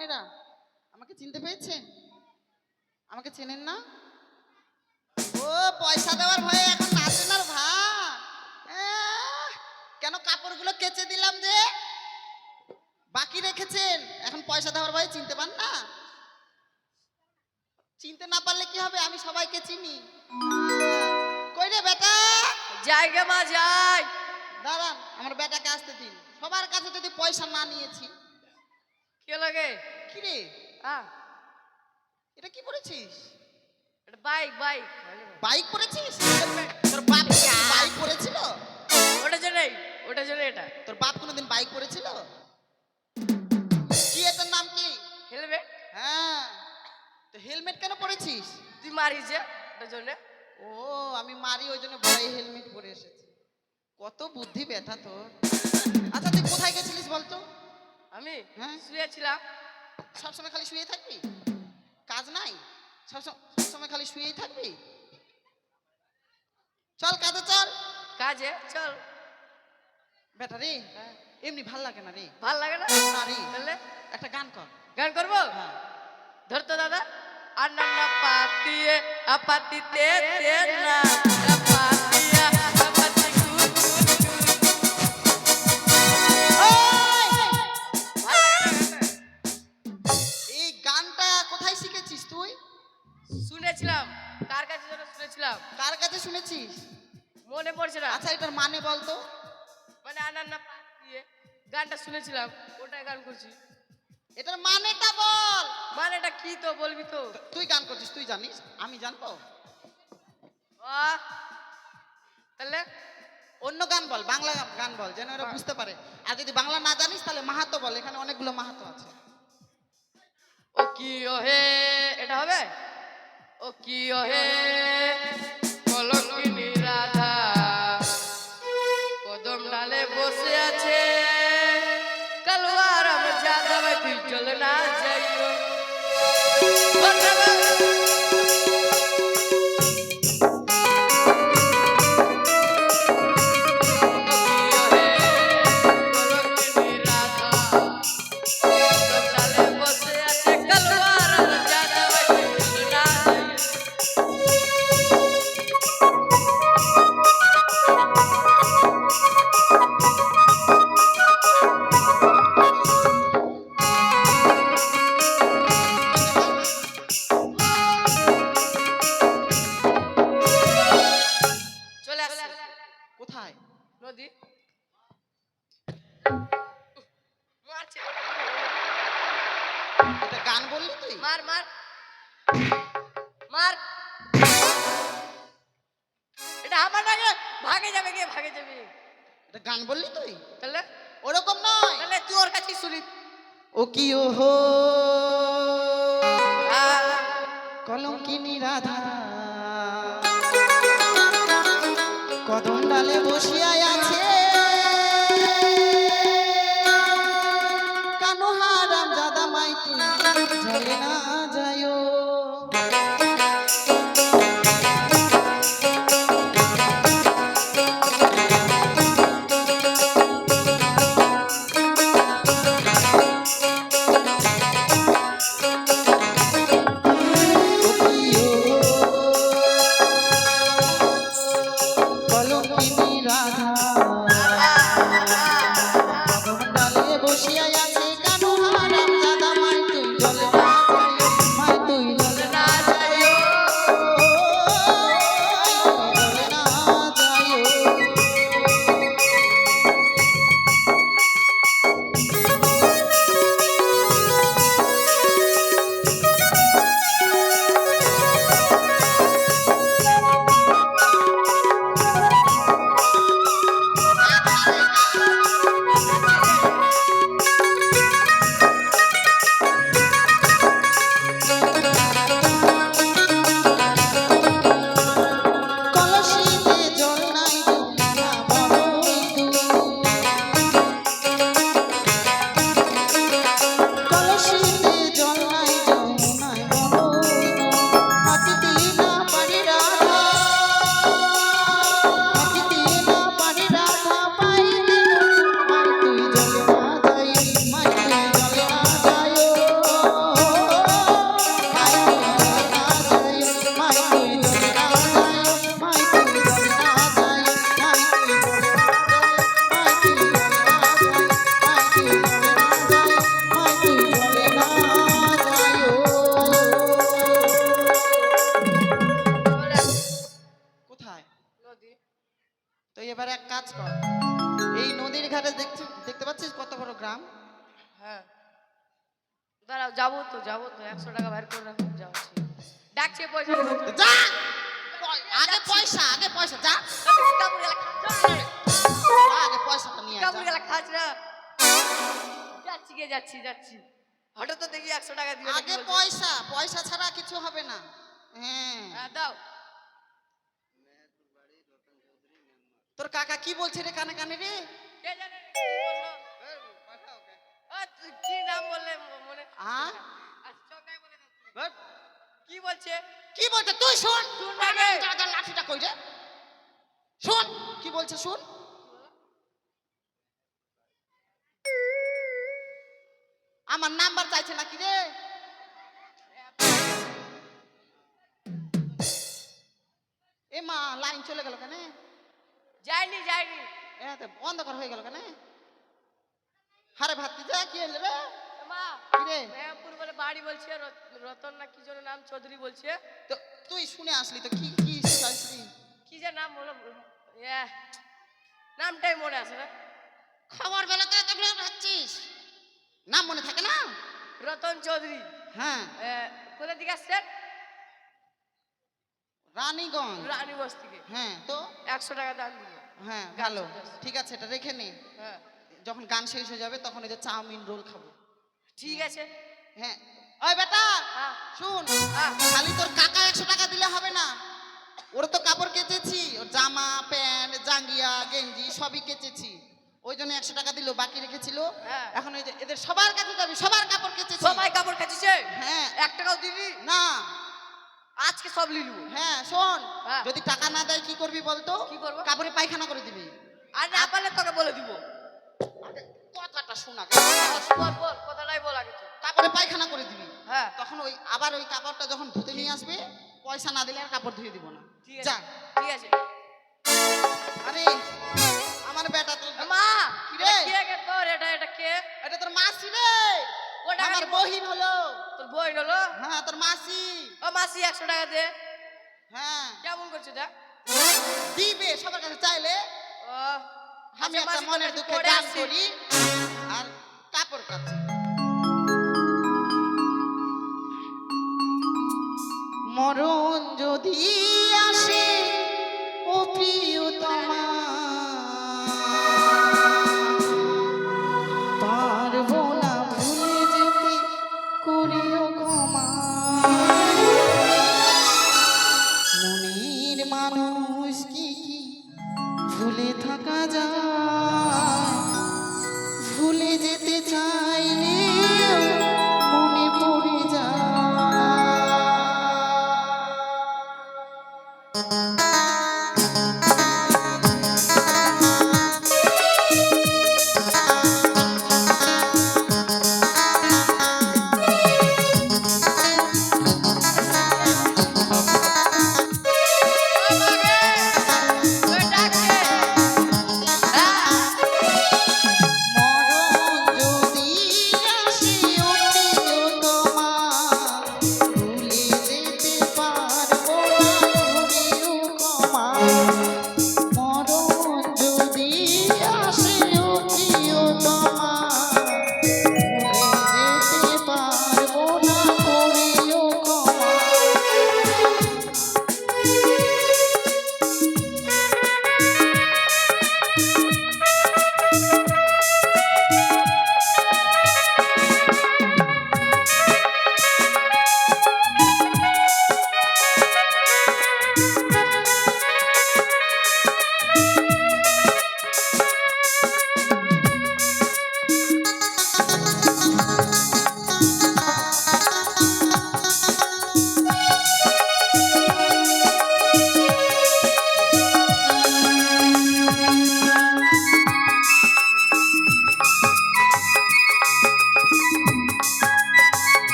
মায়েরা আমাকে চিনতে পেয়েছেন? আমাকে চেনেন না? ও পয়সা দেওয়ার ভয়ে এখন নাচেন আর কেন কাপড়গুলো কেচে দিলাম যে বাকি রেখেছেন, এখন পয়সা দেওয়ার ভয়ে চিনতে পান না? চিনতে না পারলে কি হবে, আমি সবাইকে চিনি। কই রে বেটা? জায়গা মা যাই। দাঁড়ান, আমার বেটাকে আসতে দিন। সবার কাছে যদি পয়সা না নিয়েছি। কে লাগে? কি রে এটা কি পড়েছিস? এটা বাইক বাইক বাইক পড়েছিস? তোর বাপ বাইক পড়েছিল? ওটা জন্য এটা। তোর বাপ কোনোদিন বাইক পড়েছিল? কি এটার নাম কি? হেলমেট। হ্যাঁ, তো হেলমেট কেন পড়েছিস? তুই মারিস যে ওটার জন্য। ও আমি মারি ওই জন্য ভয়ে হেলমেট পরে এসেছি। কত বুদ্ধি বেটা তোর। আচ্ছা তুই কোথায় গেছিলিস বলতো? আমি হ্যাঁ শুয়েছিলাম। সবসময় খালি শুয়ে থাকবি? কাজ নাই? সবসময় খালি শুয়েই থাকবি? চল কাজে চল। কাজে চল বেটা রে, এমনি ভাল লাগে না রে। ভাল লাগে না? না রে, তাহলে একটা গান কর। গান করবো? হ্যাঁ ধর তো দাদা। আন্না পাতিয়ে আপাতিতে তে না পাতিয়া আপাতি কুত এই গানটা কোথায় শিখেছিস তুই? শুনেছিলাম। কার কাছে যেন শুনেছিলাম। কার কাছে শুনেছিস? মনে পড়ছে না। আচ্ছা এটার মানে বলতো। মানে আন্না পাতিয়ে গানটা শুনেছিলাম, ওটাই গান করছি। এটার মানেটা বল। মানেটা কি তো বলবি তো? তুই গান করছিস, তুই জানিস, আমি জানবো? তাহলে অন্য গান বল, বাংলা গান বল, যেন ওরা বুঝতে পারে। আর যদি বাংলা না জানিস তাহলে মাহাতো বল, এখানে অনেকগুলো মাহাতো আছে। ও কি ও হে, এটা হবে? ও কি ও হে কলঙ্কিনী রাধা কদম ডালে বসে আছে, কালুয়ার আমার জাদা ভাই তুই চলে না যাইও। কোথায়? নদী মারছে। এটা গান বললি তুই? মার মার মার। এটা আমার নাকি ভাগে যাবে, গিয়ে ভাগে যাবে। এটা গান বললি তুই? তাহলে ওরকম নয়। তাহলে তুই ওর কাছে শুনি। ও কি ও হো কলঙ্কিনী রাধা কদম ডালে বসিয়া আছে, কানো হারাম জাদা মাইতি জলে না যায়ও। কলঙ্কিনী রাধা কদম ডালে বসিয়া আছে, কানো হারাম জাদা মাইতি জলে না যায়ও। দাঁড়াও, যাবো তো 100 টাকা বাইর করে রাখো, যাচ্ছি। ডাকছে পয়সা যা আগে পয়সা যা আগে পয়সাটা নিয়ে আয়, যা। যাচ্ছি হঠাৎ তো দেখি 100 টাকা দিয়ে আগে পয়সা ছাড়া কিছু হবে না। হ্যাঁ দাও। তোর কাকা কি বলছে রে কানে কানে রে? কে জানে কি বললো? কি নাম বললে মনে কি বলছে? কি বলছে তুই শোন। শুন আগে। লাঠিটা কই রে? শোন কি বলছে শুন। আমার নাম্বার চাইছে নাকি রে? এ মা লাইন চলে গেল কেন? যাইনি অন্ধকার হয়ে গেল কেন? হারে ভাতি যা কি হলো রে? মা কি রে? মেহপুর বলে বাড়ি বলছে, রতন না কি যেন নাম, চৌধুরী বলছে। তো তুই শুনে আসলি তো কি কি চাইছিলি? কি যে নাম বলো, নামটাই মনে আছে না। খবর বেলাতে তোগুলো ভাবছিস নাম মনে থাকে না? রতন চৌধুরী। হ্যাঁ কোথা থেকে আসছেন? রানীগঞ্জ। রানীগঞ্জ থেকে। হ্যাঁ তো 100 টাকা দান দিল। হ্যাঁ ভালো, ঠিক আছে এটা রেখে নে। হ্যাঁ যখন গান শেষ হয়ে যাবে তখন এই যে চাউমিন রোল খাবো। ঠিক আছে। হ্যাঁ ওই বেটা হ্যাঁ শুন, হ্যাঁ। খালি তোর কাকা 100 টাকা দিলে হবে না। ওর তো কাপড় কেচেছি, ওর জামা প্যান্ট জাঙ্গিয়া গেঞ্জি সবই কেচেছি, ওই জন্য 100 টাকা দিল, বাকি রেখেছিল। হ্যাঁ। এখন এই যে এদের সবার কাছে যাবি, সবার কাপড় কেচেছি। সবাই কাপড় কাচিছে? হ্যাঁ 1 টাকাও দিবি না। আজকে? সব লিলু। হ্যাঁ শোন, হ্যাঁ। যদি টাকা না দেয় কি করবি বলতো? কি করবো? কাপড়ে পায়খানা করে দিবি। আর না পারলে তোকে বলে দিব। আগে কথাটা শোনা, বল কথাটাই বল আগে তুই। কাপড়ে পায়খানা করে দিবি। হ্যাঁ তখন ওই আবার ওই কাপড়টা যখন ধুতে নিয়ে আসবে, পয়সা না দিলে আর কাপড় ধুয়ে দিব না। ঠিক আছে যা। ঠিক আছে। আরে আমার বেটা তো মা কি রে? কে কে তোর? এটা কে? এটা তোর মাসি রে। ওটা আমার কি- বহিন হলো। তোর বই হলো? হ্যাঁ তোর মাসি। ও মাসি 100 টাকা দে। হ্যাঁ কেমন করছে দা? দিবে সবার কাছে চাইলে। ও আমি আচ্ছা, একটা মাসি, মনের তোর দুঃখে পরে গান আসছি। করি আর কাপড় কাচি। মরণ যদি আসে ও প্রিয়তমা, পারবো না ভুলে যেতে, করিও ক্ষমা। মনের মানুষ কি ভুলে থাকা যায়, ভুলে যেতে চাই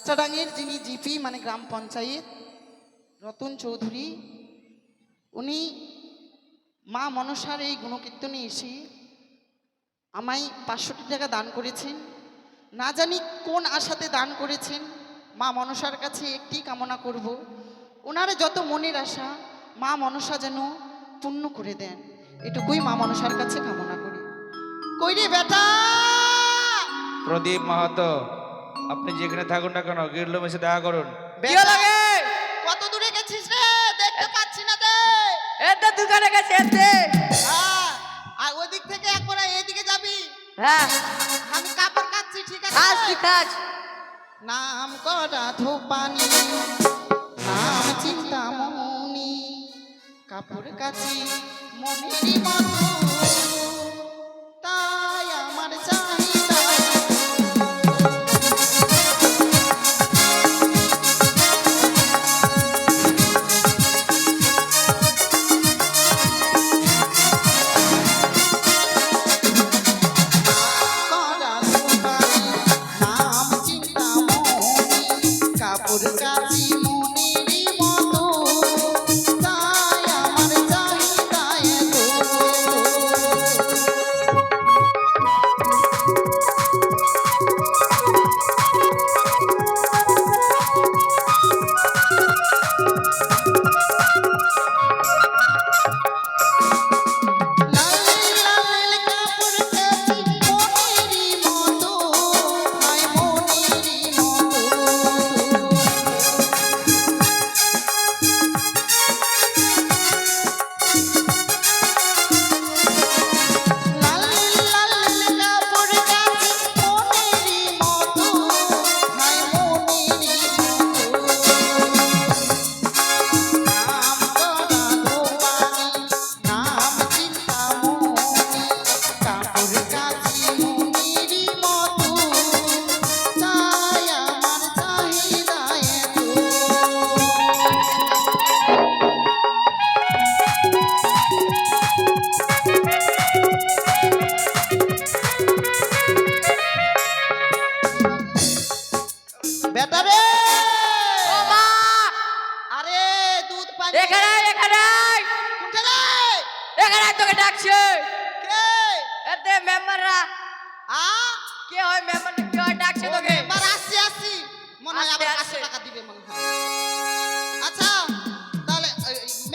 যাত্রাডাঙ্গের যিনি জিপি মানে গ্রাম পঞ্চায়েত রতন চৌধুরী, উনি মা মনসার এই গুণকীর্তনে এসে আমায় 500 টাকা দান করেছেন। না জানি কোন আশাতে দান করেছেন। মা মনসার কাছে একটি কামনা করব, ওনার যত মনের আশা মা মনসা যেন পূর্ণ করে দেন, এটুকুই মা মনসার কাছে কামনা করি। কই রে বেটা? প্রদীপ মাহাতো, আপনি যেখানে থাকুন না কেন গিরলুম এসে দেখা করুন। কি লাগে? কত দূরে গেছিস রে? দেখতে পাচ্ছি না তে। এটা দোকানে গেছে এতে। হ্যাঁ, আর ওই দিক থেকে একবার এইদিকে যাবি। হ্যাঁ, আমি কাপড় কাচ্ছি, ঠিক আছে? কাজ কি কাজ? নাম করা ধোপানি, নাম চিন্তামণি, কাপড় কাচি মনেরই মতো, তাই আমার চাহিদা। করা ধোপানি, নাম চিন্তামণি, কাপড় কাচি মনেরই মতো, তাই আমার চাহিদা এত। লাল লাল কাপড় কাচি মনেরই মতো, হায় মনেরই মতো। লাল লাল কাপড় কাচি মনেরই মতো, হায় মনেরই মতো। নাম করা ধোপানি, নাম চিন্তামণি, কাপড় কাচি মনেরই মতো, তাই আমার চাহিদা এত। বেটা রে, ও মা, আরে দুধ পানি এখানে এখানে কোনটা রে? এখানে তোকে ডাকছে। কে? এতে মেম্বাররা আ? কে হয়? মেম্বার কে হয় ডাকছে ও তোকে? মেম্বার আসছি আসছি, মনে হয় আসছে, আবার আসছে। 500 টাকা দিবে মনে হয়। আচ্ছা, তাহলে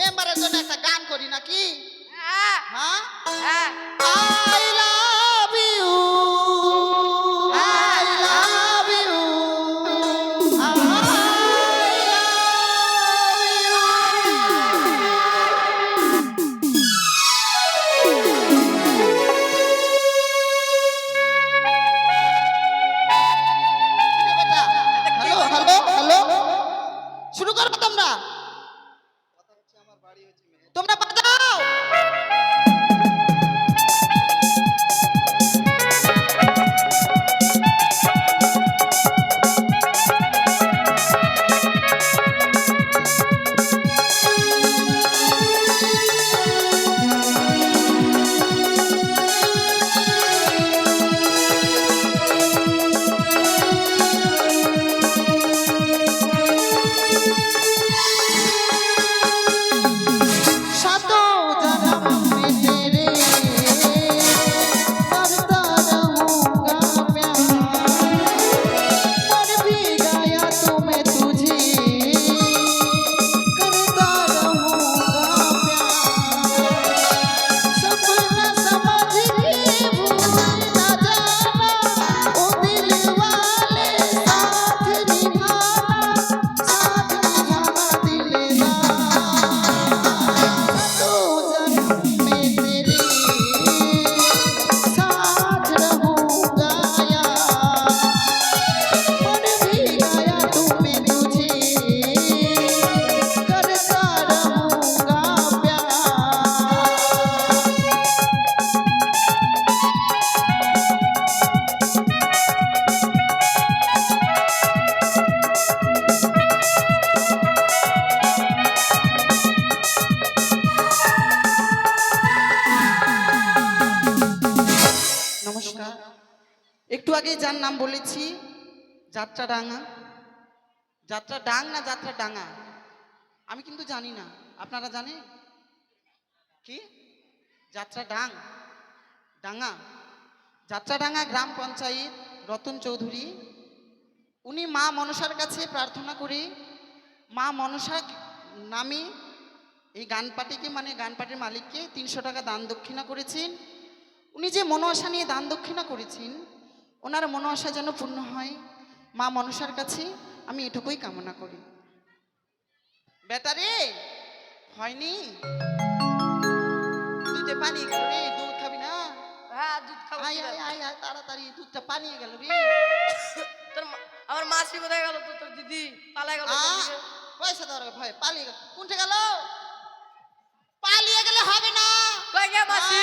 মেম্বারের জন্য একটা গান করি নাকি? হ্যাঁ, হ্যাঁ, হ্যাঁ। I love you, I love you, I love you. কিরে বেটা? হ্যালো হ্যালো হ্যালো, শুরু করো তোমরা, তোমরা বাজাও। একটু আগে যার নাম বলেছি যাত্রাডাঙ্গা, যাত্রা ডাং না যাত্রা ডাঙ্গা? আমি কিন্তু জানি না, আপনারা জানেন কি? যাত্রা ডাং ডাঙ্গা, যাত্রাডাঙ্গা গ্রাম পঞ্চায়েত রতন চৌধুরী, উনি মা মনসার কাছে প্রার্থনা করে মা মনসা নামে এই গান পার্টিকে মানে গান পার্টির মালিককে 300 টাকা দান দক্ষিণা করেছেন। উনি যে মনোআশা নিয়ে দান দক্ষিণা করেছেন, ওনার মনোআশা যেন পূর্ণ হয়, মা মনসার কাছে আমি এটুকুই কামনা করি। বেটারে হয়নি, দুধে পানি গেল রে, দুধ খাবি না? হ্যাঁ দুধ খাবো। আয় আয় আয় আয় তাড়াতাড়ি, দুধটা পানিয়ে গেল রে। আমার মাসি কোথায় গেল? তোর দিদি পালাই গেল। পয়সা দেওয়ার ভয় পালিয়ে গেল। কোনটা গেল? পালিয়ে গেলে হবে না। কই গে মাসি?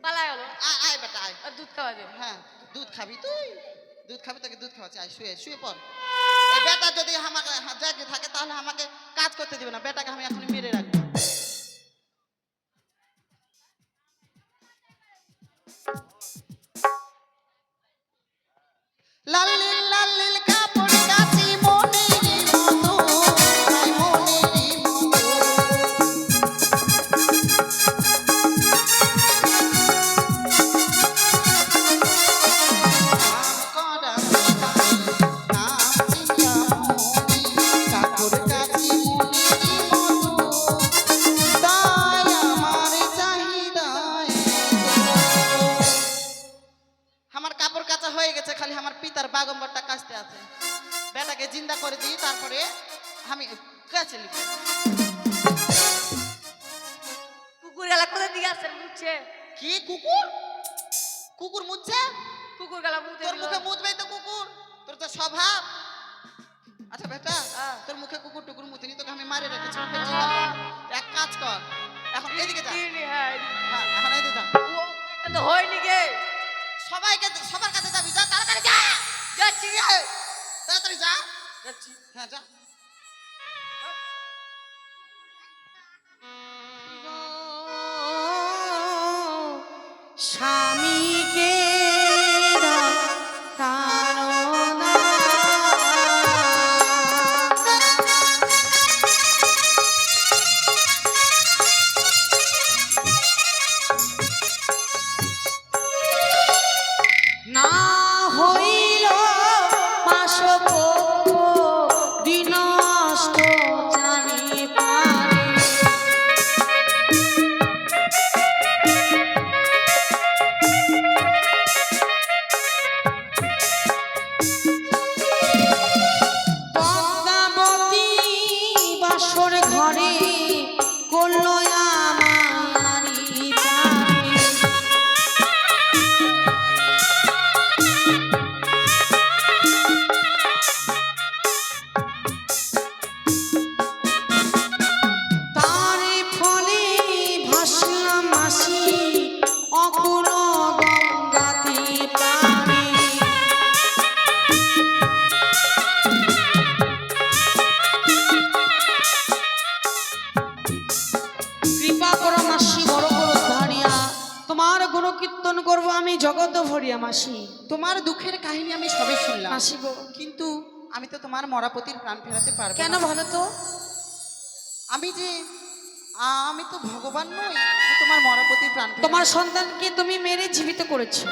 পালাই গেল। আয় আয় বেটা আয়। আর দুধ খাওয়া দে। হ্যাঁ দুধ খাবি তুই? দুধ খাবি, তোকে দুধ খাওয়াচ্ছি। আয় শুয়ে শুয়ে পড়। এই বেটা যদি আমাকে জায়গায় থাকে তাহলে আমাকে কাজ করতে দিবে না, বেটাকে আমি এখন মেরে রাখবো। লাল নীল লাল নীল কাপড় কাচি মনেরই মতো, তাই মনেরই মতো। নাম করা নাম দিয়া মনি, কাপড় কাচি মনেরই মতো, তাই আমার চাহিদায়। আমার কাপড় কাচা হয়ে গেছে, খালি আমার পিতার বাগম্বরটা কাচতে আছে। বেটাকে জিন্দা করে দিই, তারপরে আমি কাছে লিখব। কুকুর গেলা কোথা দিকে আসছে? মুছে কি কুকুর? কুকুর মুছছে? কুকুর গেলা মুছে তোর দিল। মুখে মুছবেই তো কুকুর, তোর তো স্বভাব। আচ্ছা বেটা, হ্যাঁ। তোর মুখে কুকুর টুকুর মুতিনি, তোকে আমি মারে রেখেছি। এক কাজ কর, এখন এদিকে যা। দিদি, হ্যাঁ হ্যাঁ এখন এদিকে যা। ও, এ তো হয়নি গে। সবাইকে সবার কাছে যাবি, যা তাড়াতাড়ি যা। যাচ্ছি গে। তাড়াতাড়ি যা। যাচ্ছি। হ্যাঁ যা। স্বামীকে তাড়না। না হইল মাসক দিনষ্ট জানি পারে। পদ্মাবতী বাসর ঘরে করল আমারি প্রাণে। তারে ফলে ভাসলাম মাসি অকুল গঙ্গাতে প্রাণে। কৃপা করো মাসি, বড় করো ধারিয়া, তোমার গুণ কীর্তন করবো আমি জগৎ ভরিয়া মাসি। তোমার দুঃখের কাহিনী আমি সবে শুনলাম, মাসি গো, কিন্তু আমি তো তোমার মরাপতির প্রাণ ফেরাতে পারবো কেন না। ভালো তো? আমি তো ভগবান নই যে তোমার মরাপতির প্রাণ ফেরাবো। তোমার সন্তানকে তুমি মেরে জীবিত করেছো,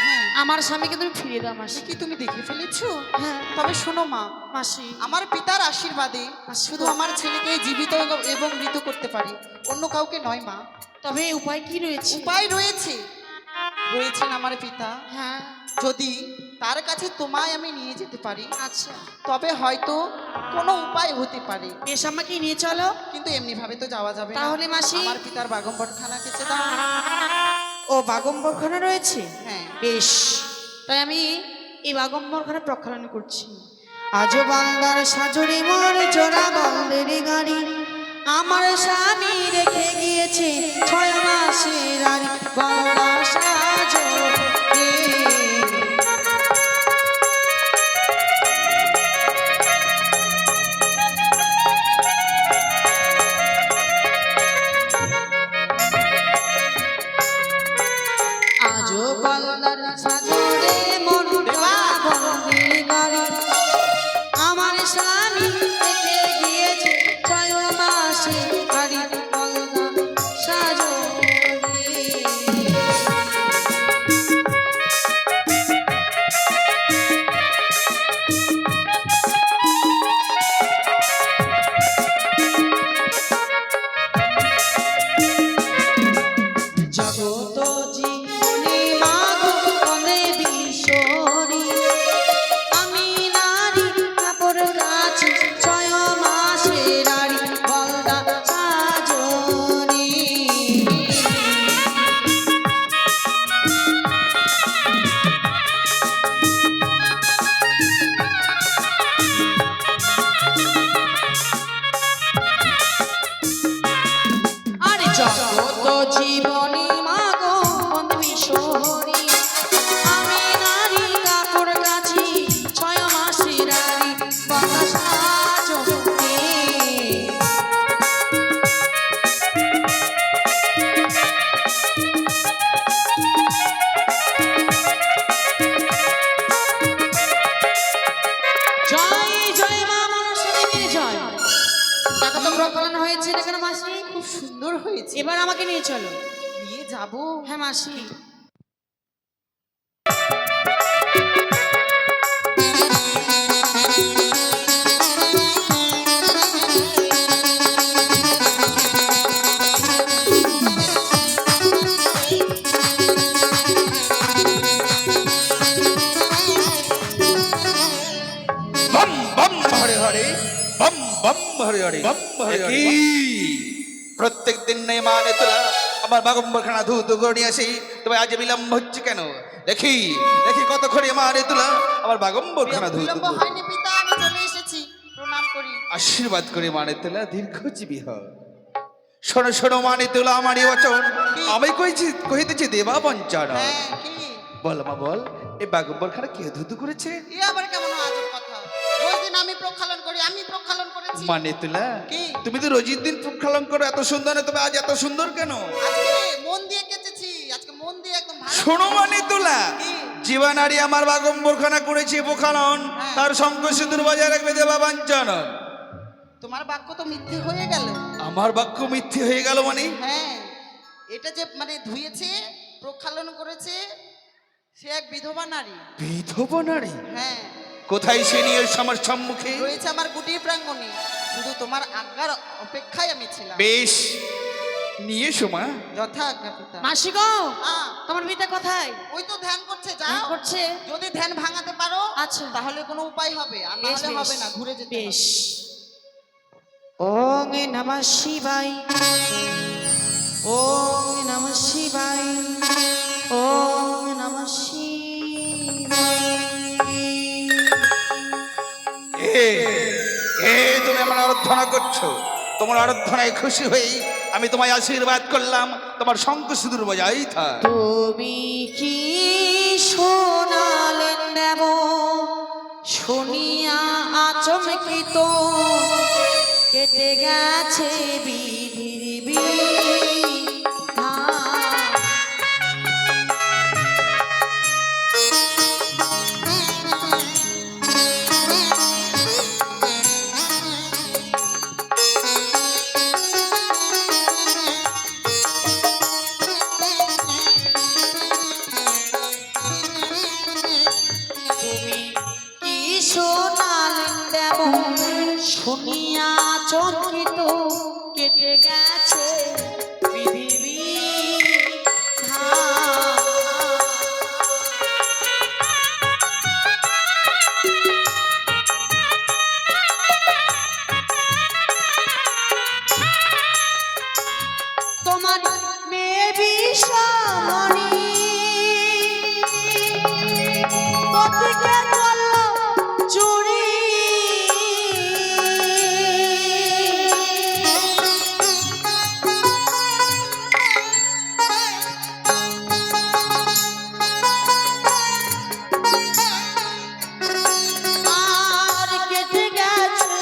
হ্যাঁ, আমার স্বামীকে তুমি ফিরিয়ে দাও মাসি। কি তুমি দেখে ফেলেছো? হ্যাঁ তবে শোনো মা, মাসি। আমার পিতার আশীর্বাদে শুধু আমার ছেলেকে জীবিত এবং মৃত করতে পারি, অন্য কাউকে নয় মা। তবে উপায় কি রয়েছে? উপায় রয়েছে, রয়েছেন আমার পিতা। হ্যাঁ যদি তার কাছে তোমায় আমি নিয়ে যেতে পারি, আচ্ছা, তবে হয়তো কোনো উপায় হতে পারে, বেশ আমাকে নিয়ে চলো। কিন্তু এমনি ভাবে তো যাওয়া যাবে না। তাহলে মাসি? আমার পিতার বাগম্বরখানা কেচে দাও। ও বাগম্বরখানা রয়েছে? হ্যাঁ। বেশ, তাই আমি এই বাগম্বরখানা প্রক্ষালন করছি। আজও বাংলার সাজরে মোর জোড়া বন্দের গাড়ি, আমার স্বামী রেখে গিয়েছে 6 মাসের আড়ি। গঙ্গা সাজরে আজও বাংলার সাজরে মোর জোড়া বন্দের গাড়ি, জগত জীবনী মাগো বন্ধু শহরী আমি নারী কাপড় গাছি 6 মাসের রানী বাতাস চোখে জয় জয় মা মনসা দেবীর জয়। টাকা তো প্রকরণ হয়েছে না কেন মাসি? খুব সুন্দর হয়েছে। এবার আমাকে নিয়ে চলো। নিয়ে যাব। হ্যাঁ মাসি। Bomb bomb Hare Hare, bomb bomb Hare Hare, bomb Hare Hare. প্রত্যেক দিন নেই মানে তোলা আমার বাগম্বরখানা ধু ধু করে নিয়ে আসি, তবে আজ বিলম্ব হচ্ছে কেন? দেখি দেখি কতক্ষণে মানে তোলা আমার বাগম্বরখানা ধু ধু বিলম্ব হয়নি পিতা, আমি চলে এসেছি, প্রণাম করি। আশীর্বাদ করে মানে তোলা দীর্ঘজীবী হ। শোনো শোনো মানে তোলা আমারই বচন, আমি কহিতেছি দেবা বঞ্চনা। হ্যাঁ কি? বল মা বল, এই বাগম্বরখানা কে ধু ধু করেছে? এ আবার কেমন আজব কথা? রোজ দিন আমি প্রক্ষালন করি, আমি প্রক্ষালন করেছি। মানে তোলা কি? তুমি তো রোজের দিন প্রক্ষালন করো, এত সুন্দর না, তবে আজ এত সুন্দর কেন? আজকে মন দিয়ে কেচেছি, আজকে মন দিয়ে একদম ভালো। শোনো মানে তোলা, কি? জীবনারী আমার বাগম্বরখানা করেছে প্রক্ষালন, হ্যাঁ। তার শঙ্খ সিঁদুর বজায় রাখবে দেবা বাঞ্চনন। তোমার বাক্য তো মিথ্যে হয়ে গেল। আমার বাক্য মিথ্যে হয়ে গেল মানে? হ্যাঁ, এটা যে মানে ধুয়েছে, প্রক্ষালন করেছে, সে এক বিধবা নারী। বিধবা নারী? হ্যাঁ, কোথায় সে নিয়ে এসো আমার সম্মুখে? রয়েছে আমার কুটির প্রাঙ্গণে, শুধু তোমার আজ্ঞার অপেক্ষায় আমি ছিলাম। বেশ, নিয়ে এসো মা। যথা আজ্ঞা পিতা। মাসি গো, হ্যাঁ, তোমার পিতা কোথায়? ওই তো ধ্যান করছে, কি যাও। করছে? যদি ধ্যান ভাঙাতে পারো আচ্ছা। তাহলে কোনো উপায় হবে, আর বেশ, নাহলে বেশ। হবে না, ঘুরে যেতে বেশ। হবে। ওং নমঃ শিবায়, ওং নমঃ শিবায়, ওং নমঃ শিবায়। এ এ তুমি আমার আরাধনা করছো, তোমার আরাধনায় খুশি হই আমি তোমায় আশীর্বাদ করলাম, তোমার শঙ্খ সিঁদুর বজাই থাক। তুমি কি শোনালেন দেব শুনিয়া আচমকিত কেটে গেছে বিধির বিধান। তুমি কি শোনালেন দেব শুনিয়া চকিত কেটে গেছে বিধির বিধান। তোমার মেয়ে বিষমণি পথিকে চলল চুরি, আর কেটে গেছে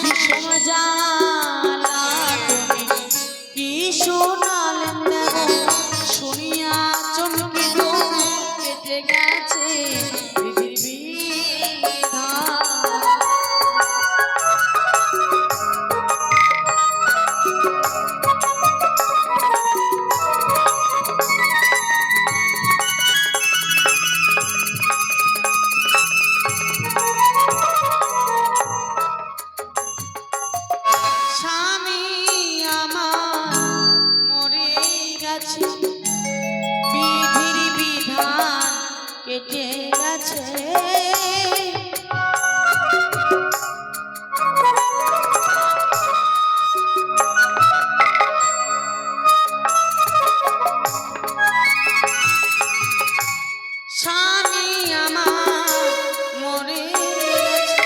বিষম জ্বালা। তুমি কি শোনালেন দেব শুনিয়া চমকিত কেটে গেছে বিধির বিধান। স্বামী আমার মরে গেছে বিধির বিধান কেটে গেছে। স্বামী আমার মরে গেছে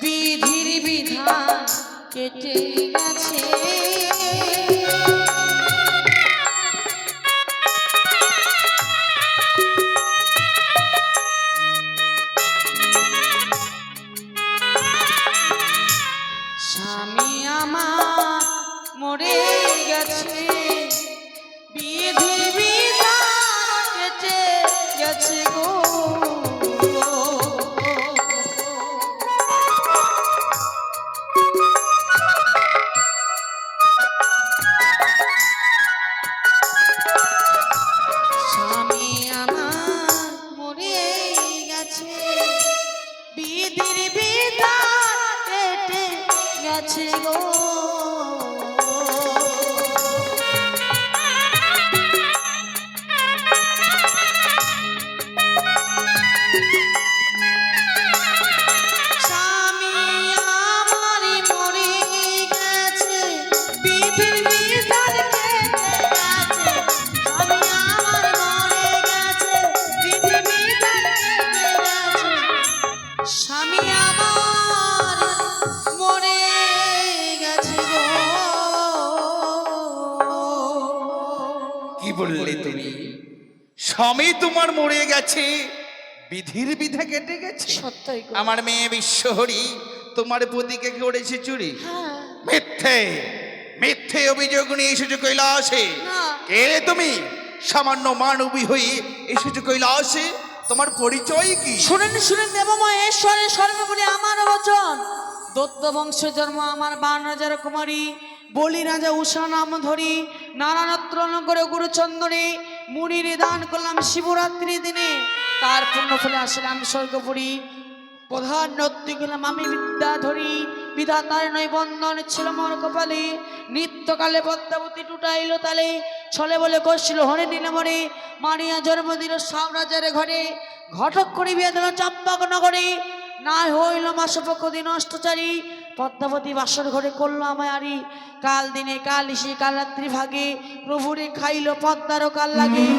বিধির বিধান কেটে গেছে। মরে গেছে বিধি বিধান কেটে গেছে গো স্বামী আমার মরে গেছে বিধির বিধান কেটে গেছে গো স্বামী আমার মরে গেছে বিধির বিধান কেটে গেছে স্বামী আমার মরে গেছে বিধির বিধান কেটে গেছে স্বামী আমার মরে গেছে গো কি বললে তুমি? স্বামী তোমার মরে গেছে, বিধির বিধা কেটে গেছে। সত্যই গো। আমার মেয়ে বিশ্বহরি তোমার পতিকে করেছে চুরি। হ্যাঁ। মিথ্যে মিথ্যে অভিযোগ নিয়ে এসেছো কৈলাসে। না। কে তুমি? সামান্য মানবী হয়ে এসেছো কৈলাসে, তোমার পরিচয় কি? শুনেন শুনেন দেবময় ঈশ্বরের সর্বোপরি আমার বচন দত্ত বংশ জন্ম আমার 52,000 কুমারী বলি রাজা উষা নাম ধরি নারায়ণত্র নগরে গুরুচন্দনে মুনির দান করলাম শিবরাত্রি দিনে তার পুণ্য ফলে আসলাম স্বর্গপুরী প্রধান নর্তী গেলাম আমি বিদ্যা ধরি বিধাতার নৈবন্ধন ছিল মোর কপালে নিত্যকালে পদ্মাবতী টুটাইল তালে ছলে বলে কষিল হরে নিল মরে মারিয়া জন্ম দিল সাম্রাজ্যের ঘরে ঘটক করি বিয়ে দিল চম্পক নগরে না হইল মাসপক্ষ দিন অষ্টচারী পদ্মাবতী বাসর ঘরে করলো আমায় আরি কাল দিনে কাল ইসে কাল রাত্রি ভাগে প্রভুরে খাইল পদ্মারও কাল লাগে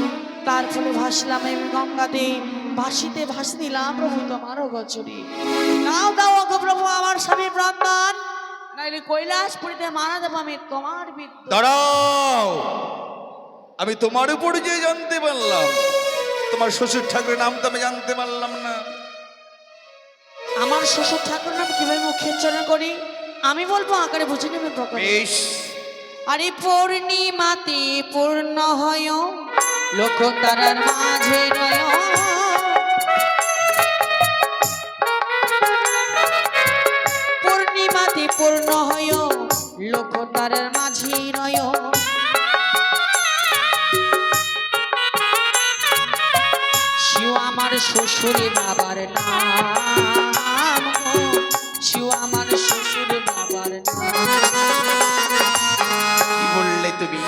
তার ফলে ভাসলাম আমি গঙ্গাতে ভাসিতে ভাসি দিলাম প্রভু তোমারও গচরি নাও দাও অগো প্রভু আমার স্বামী প্রাণদান নাইলে কৈলাসপুরীতে মারা যাবো আমি তোমার বিদ্যুৎ দাঁড়াও, আমি তোমার উপর যে জানতে পারলাম, তোমার শ্বশুর ঠাকুরের নাম তো আমি জানতে পারলাম না। আমার শ্বশুর ঠাকুর নাম কিভাবে মুখে উচ্চারণ করি আমি বলবো আকারে বুঝে নেবে প্রকার বেশ, আরে পূর্ণিমাতে পূর্ণ হয় লোক তারার মাঝে রয় পূর্ণিমাতে পূর্ণ হয় লোক তারার মাঝে রয় শিব আমার শ্বশুর বাবার নাম শিব আমার শ্বশুর বাবার কি বললে তুমি?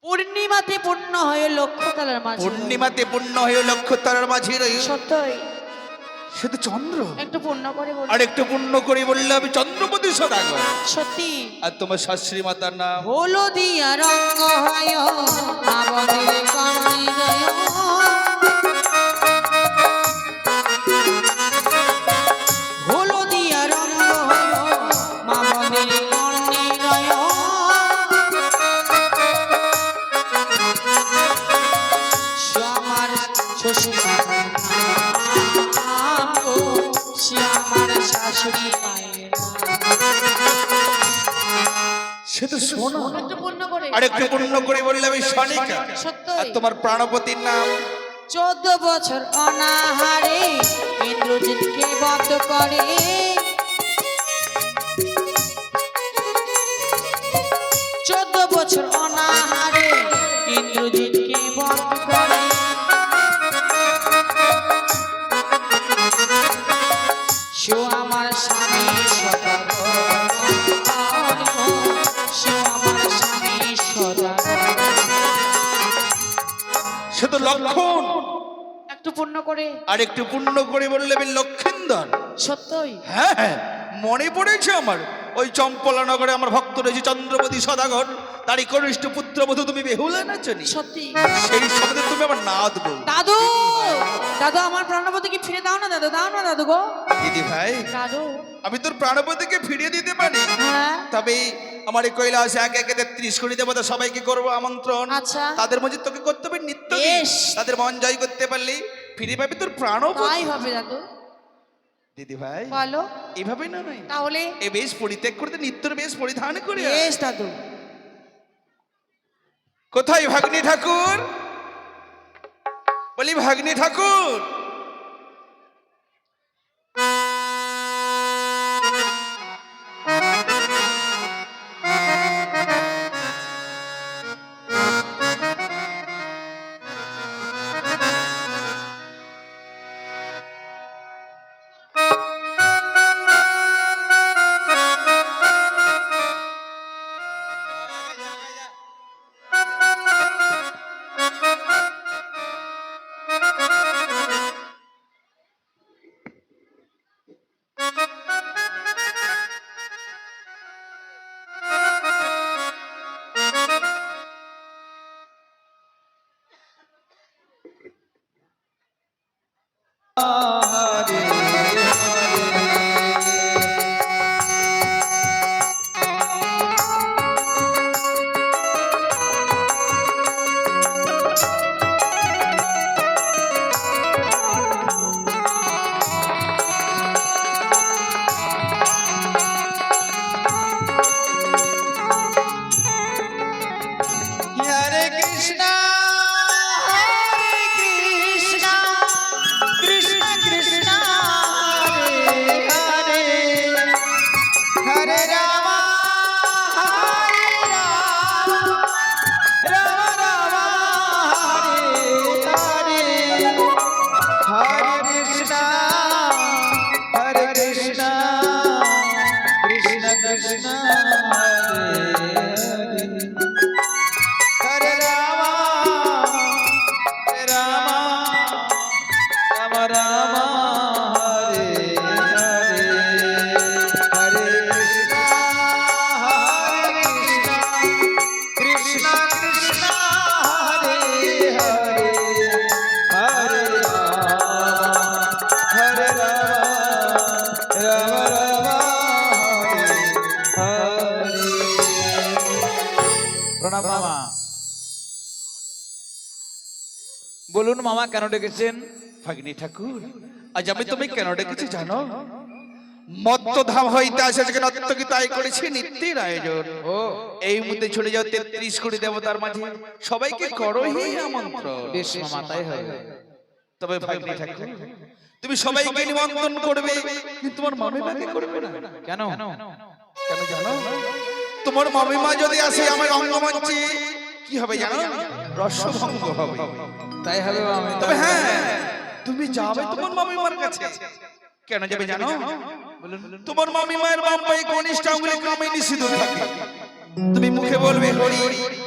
পূর্ণিমাতে পূর্ণ হয়ে লক্ষ্য তালার মাঝে পূর্ণিমাতে পূর্ণ হয়ে লক্ষ্য তারার মাঝে রই, সত্যই সে তো চন্দ্র। একটু পূর্ণ করে বল আর একটু পূর্ণ করে বললে আমি চন্দ্রপতি সদাগর। সত্যি আর তোমার শাশুড়ি মাতার নাম? হলদিয়া রঙ্গ হয় আবদে কমে যায় হলদিয়া রঙ্গ হয় মাবদে কর্ণে যায় আমার শ্বশুর বাবার নাম গো সে আমার শাশুড়ি মায়ের সে তো সোনা। একটু পূর্ণ করে আর একটু পূর্ণ করে বললে আমি সনিকা। সত্যই। আর তোমার প্রাণপতির নাম? 14 বছর অনাহারে ইন্দ্রজিৎকে বধ করে 14 বছর অনাহারে ইন্দ্রজিৎকে বধ করে শিব আমার স্বামী সদাগর শিব আমার স্বামী সদাগর সে তো লক্ষণ। একটু পূর্ণ করে আর একটু পূর্ণ করে বললে আমি লক্ষিন্দর। সত্যই হ্যাঁ হ্যাঁ, মনে পড়েছে আমার। ওই চম্পলা নগরে আমার ভক্ত রয়েছে চন্দ্রপতি সদাগর, তারই কনিষ্ঠ পুত্রবধূ তুমি বেহুলা নাচনি। সত্যি সেই সময় তুমি আমার নাদ গো। দাদু দাদু আমার প্রাণপতিকে ফিরে দাও না দাদু দাও না দাদু গো দিদি ভাই, দাদু আমি তোর প্রাণপতিকে ফিরিয়ে দিতে পারি, হ্যাঁ তবে আমার এই কৈলাসে একে একে 33 কোটি দেবতা সবাইকে করবো আমন্ত্রণ। আচ্ছা। তাদের মধ্যে তোকে করতে হবে নিত্য বেশ। তাদের মন জয় করতে পারলি ফিরে পাবি তোর প্রাণপতি। তাই হবে দাদু দিদি ভাই বলো এভাবে না নয়, তাহলে এ বেশ পরিত্যাগ করতে নিত্যর বেশ পরিধান করে বেশ দাদু। কোথায় ভাগ্নি ঠাকুর? বলি ভাগ্নি ঠাকুর, হরে কৃষ্ণ হরে কৃষ্ণ কৃষ্ণ কৃষ্ণ হরে হরে হরে রাম হরে Ram Ram Ram Hare Hare Hare Krishna Krishna Krishna Hare Hare Hare Rama, Rama Rama, Hare Hare, Hare Krishna, Krishna Krishna, Hare Hare, Hare Rama, Rama Rama, Hare Hare. প্রণাম মামা। বলুন মামা কেন ডেকেছেন? ভাগ্নি ঠাকুর, আজ আমি তুমি কেন ডেকেছি জানো? মত্তধাম হইতে আসে আজকে নর্তকীতাই করেছি নিত্যের আয়োজন। ও এই মুহূর্তে ছড়ে যাও 33 কোটি দেবতার মাঝে, সবাইকে করোহি আমন্ত্রণ। বেশ মামা তাই হবে। তবে ভাগ্নি ঠাকুর, তুমি সবাইকে নিমন্ত্রণ করবে, কিন্তু তোমার মামিমাকে করবে না। কেন? কেন জানো? তোমার মামিমা যদি আসে আমার রঙ্গমঞ্চে, কি হবে জানো? রসভঙ্গ হবে। তাই হবে মামা। তবে হ্যাঁ, তুমি যাবে তোমার মামিমার কাছে। কেন যাবে জানো? তোমার মামিমায়ের বাম পায়ে কনিষ্ঠ আঙ্গুলে কামিনী সিঁদুর থাকে। তুমি মুখে বলবে হরি,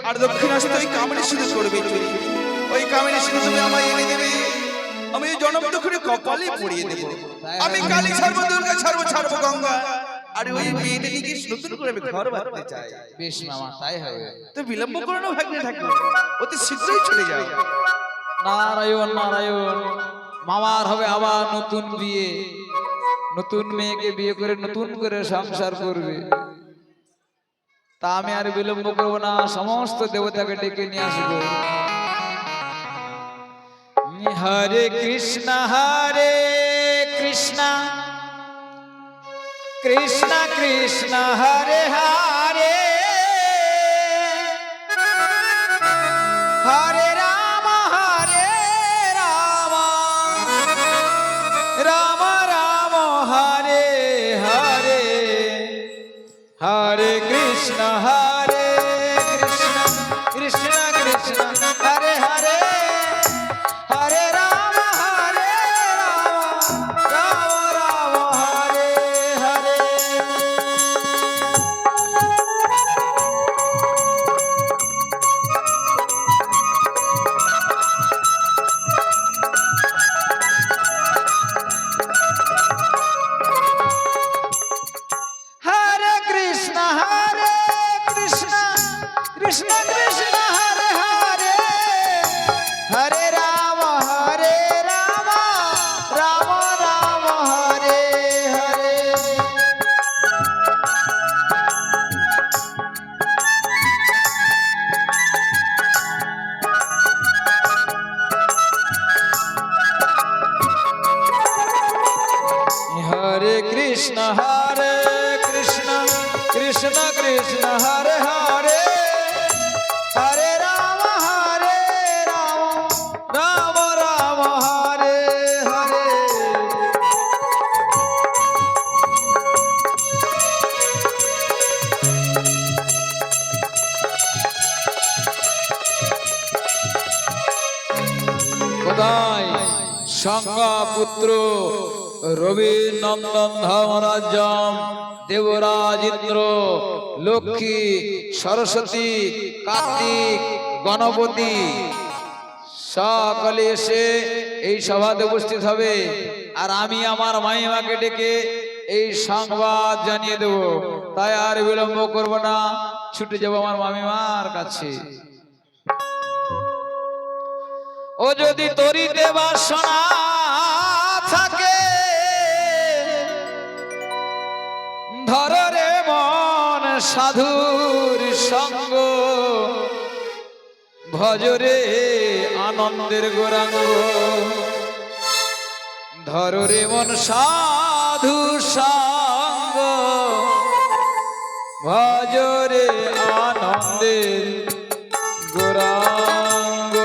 আর দক্ষিণাস্তে ওই কামিনী সিঁদুর করবে চুরি। ওই কামিনী সিঁদুর তুমি আমায় এনে দেবে, আমি ওই জনম দুঃখে কপালে পরিয়ে দেব। আমি কালী ছাড়বো, দুর্গা ছাড়বো, ছাড়বো গঙ্গা, আর ওই মেয়েটা নিয়ে নতুন করে আমি ঘর বাঁধতে চাই। বেশ মামা তাই হবে। তো বিলম্ব করো না ভাগ্নে ঠাকুর, অতি শীঘ্রই চলে যাও। নারায়ণ নারায়ণ। মামার হবে আবার নতুন বিয়ে, নতুন মেয়েকে বিয়ে করে নতুন করে সংসার করবে। তা আমি আর বিলম্ব করবো না, সমস্ত দেবতাকে ডেকে নিয়ে আসবো। হরে কৃষ্ণ কৃষ্ণ কৃষ্ণ হরে হরে, হরে রাম রাম রাম হরে হরে, হরে কৃষ্ণ কৃষ্ণ কৃষ্ণ হরে হরে, হরে রাম রাম রাম হরে হরে। হরে কৃষ্ণ কৃষ্ণ কৃষ্ণ হরে হরে, হরে রাম রাম রাম হরে হরে। হরে কৃষ্ণ কৃষ্ণ হরে হরে হরে রাম রাম রাম হরে হরে। কোথায় সংজ্ঞা পুত্র রবি নন্দন ধর্মরাজ্যম দেবরাজ ইন্দ্র লক্ষ্মী সরস্বতী কার্তিক গণপতি সকলে এসে এই সভাতে উপস্থিত হবে। আর আমি আমার মাইমাকে ডেকে এই সংবাদ জানিয়ে দেব। তাই আর বিলম্ব করব না, ছুটে যাব আমার মামিমার কাছে। ও যদি তরিতে বাসনা থাকে ধর রে মন সাধুর সঙ্গ, ভজরে আনন্দের গৌরাঙ্গ। ধর রে মন সাধু সঙ্গ, ভজরে আনন্দের গৌরাঙ্গ।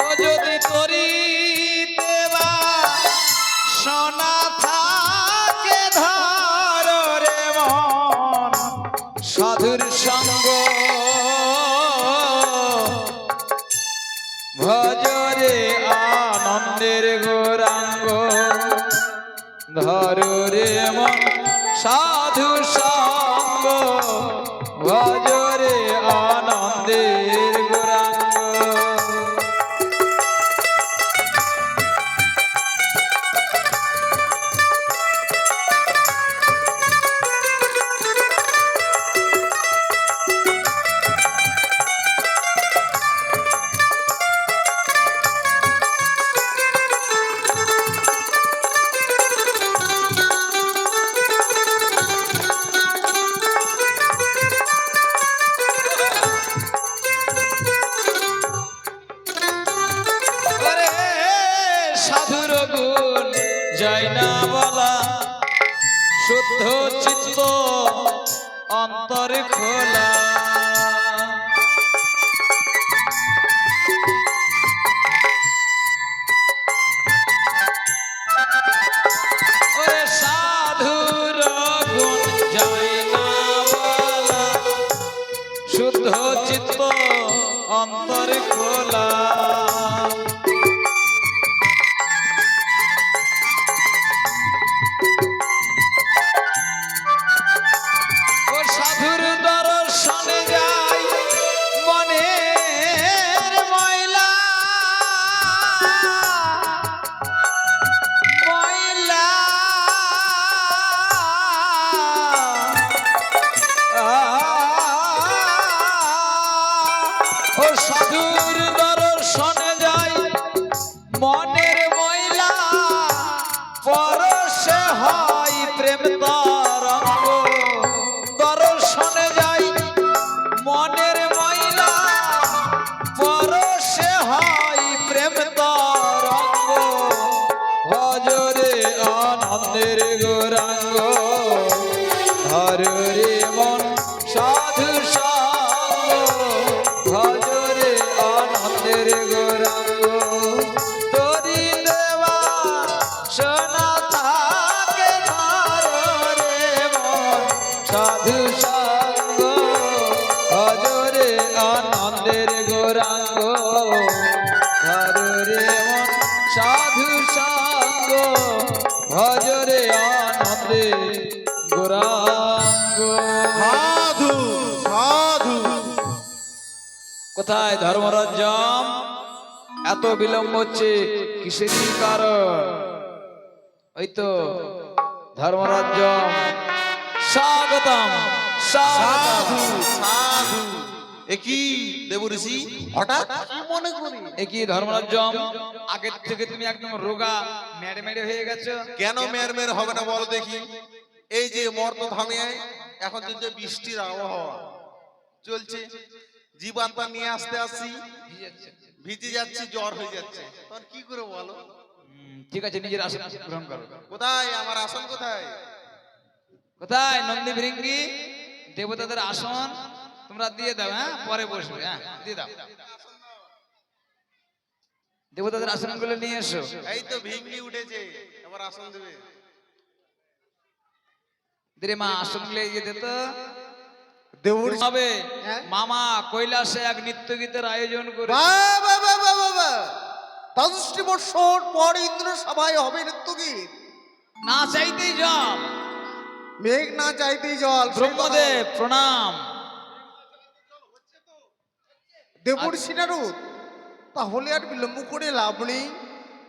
ও যদি তরিতে বাসনা থাকে ধর রে মন সাধুর সঙ্গ, ভজরে আনন্দের গৌরাঙ্গ। ধর রে মন সাধু সঙ্গ, ভজরে আনন্দের গৌরাঙ্গ। সাধুর গুণ যায় না বলা, শুদ্ধ চিত্ত অন্তর খোলা। ওরে সাধুর গুণ যায় না বলা, শুদ্ধ চিত্ত অন্তর খোলা। সাধুর দর্শনে যাই মনের ময়লা, ময়লা ও সাধুর দর্শনে যাই মনের ময়লা, পরশে হয় প্রেম তরঙ্গ। দর্শনে যাই মনের ময়লা, পরশে হয় প্রেম তরঙ্গ। ভজরে আনন্দের গৌরাঙ্গ, ধর রে মন সাধু সঙ্গ, ভজরে আনন্দের গৌরাঙ্গ। তরি দেবা সোনা থাকে ধর রে মন সাধু সঙ্গ, ভজরে আনন্দের গৌরাঙ্গ। ধর রে মন সাধু সঙ্গ, ভজরে আনন্দের গৌরাঙ্গ। সাধু সাধু। কোথায় ধর্মরাজ্যম? এত বিলম্ব হচ্ছে কিসেরই কারণ? ওই তো ধর্মরাজ্যম। স্বাগতম সাধু স্বাগতম। সাধু। একই দেবঋষি হঠাৎ কি মনে করি? এ কি ধর্মরাজ্যম? আগের থেকে তুমি একদম রোগা মেরে মেরে হয়ে গেছো। কেন মের মের হবে না বলো দেখি? এই যে মর্তধামে এখন যে বৃষ্টির আবহাওয়া চলছে, জীবাত্মা নিয়ে আসতে আসছি, ভিজে যাচ্ছি, জ্বর হয়ে যাচ্ছে, তখন কি করে বলো? ঠিক আছে, নিজের আসন গ্রহণ করো। কোথায় আমার আসন? কোথায়? কোথায়? নন্দী ভৃঙ্গি দেবতাদের আসন তোমরা দিয়ে দাও, হ্যাঁ পরে বসবে, হ্যাঁ দিয়ে দাও। দেবতাদের আসনগুলো নিয়ে এসো। এই তো ভিঙ্গি উঠেছে, এবার আসন দেবে। দিরে মা আসনগুলো এগিয়ে দিত দেউর হবে। হ্যাঁ? মামা কৈলাসে এক নৃত্য গীতের আয়োজন করে তেষট্টি বৎসর পর ইন্দ্র সভায় হবে নৃত্যগীত। না চাইতেই জল। মেঘ না চাইতেই জল। ব্রহ্মদেব প্রণাম। দেবর্ষি নারদ, তাহলে আর বিলম্ব করে লাভ নেই,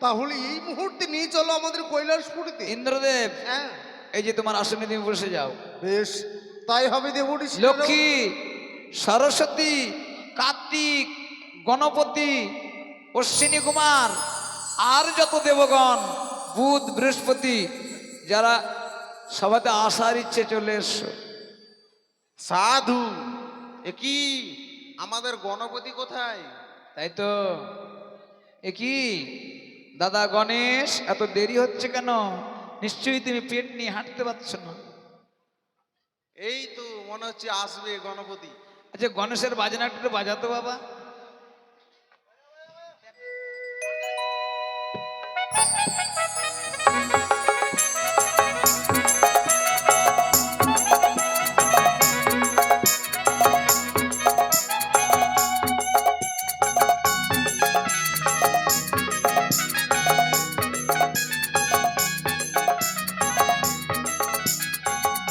তাহলে এই মুহূর্তে নিয়ে চলো আমাদের কৈলাসপুরীতে। ইন্দ্রদেব হ্যাঁ এই যে তোমার আসনে তুমি বসে যাও। বেশ, তাই হবে দেবর্ষি। লক্ষ্মী, সরস্বতী, কার্তিক, গণপতি, অশ্বিনী কুমার আর যত দেবগণ, বুধ বৃহস্পতি যারা সবাতে আসার ইচ্ছে চলে এসো। সাধু, এ কি আমাদের গণপতি কোথায়? তাই তো। এ কি দাদা গণেশ, এত দেরি হচ্ছে কেন? নিশ্চয়ই তুমি পেট নিয়ে হাঁটতে পারছো না। এই তো মনে হচ্ছে আসবে গণপতি। আচ্ছা গণেশের বাজনা একটু বাজাতো বাবা।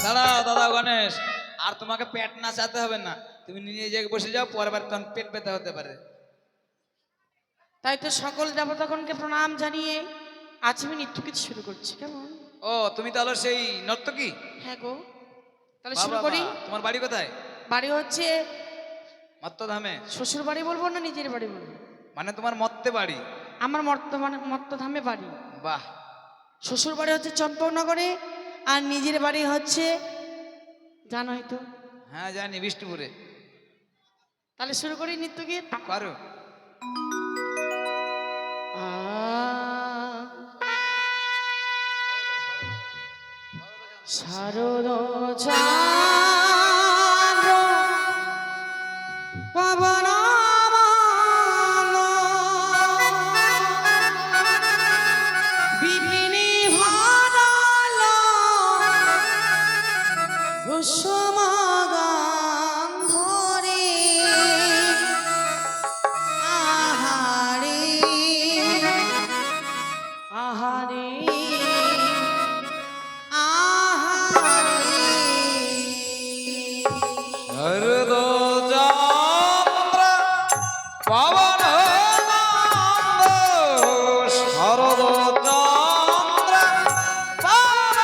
দাঁড়াও দাদা গণেশ, আর তোমাকে পেট নাচাতে হবে না, তুমি নিজে জায়গায় বসে যাও, পরের বার তখন পেট ব্যথা হতে পারে। তাই তো সকল দেবতাগণকে প্রণাম জানিয়ে আজ আমি নৃত্যগীত শুরু করছি, কেমন? ও তুমি তাহলে সেই নর্তকী? হ্যাঁ গো, তাহলে বাহ, শুরু বাহ, করি। বাহ। তোমার বাড়ি কোথায়? বাড়ি হচ্ছে মত্তধামে? শ্বশুর বাড়ি বলবো না নিজের বাড়ি বলবো? মানে তোমার মত্তে বাড়ি? আমার মর্তধামে বাড়ি। বাহ। শ্বশুর বাড়ি হচ্ছে চম্পকনগরে, আর নিজের বাড়ি হচ্ছে জানোই তো। হ্যাঁ জানি, বিষ্ণুপুরে। তাহলে শুরু করি নৃত্যগীত। পারো? শারদ চান্দ্র পবন বিপিনী ভাদাল কুসুম গন্ধরে আহারে আহারে শরদ চন্দ্র পবন নন্দ, শরদ চন্দ্র পবন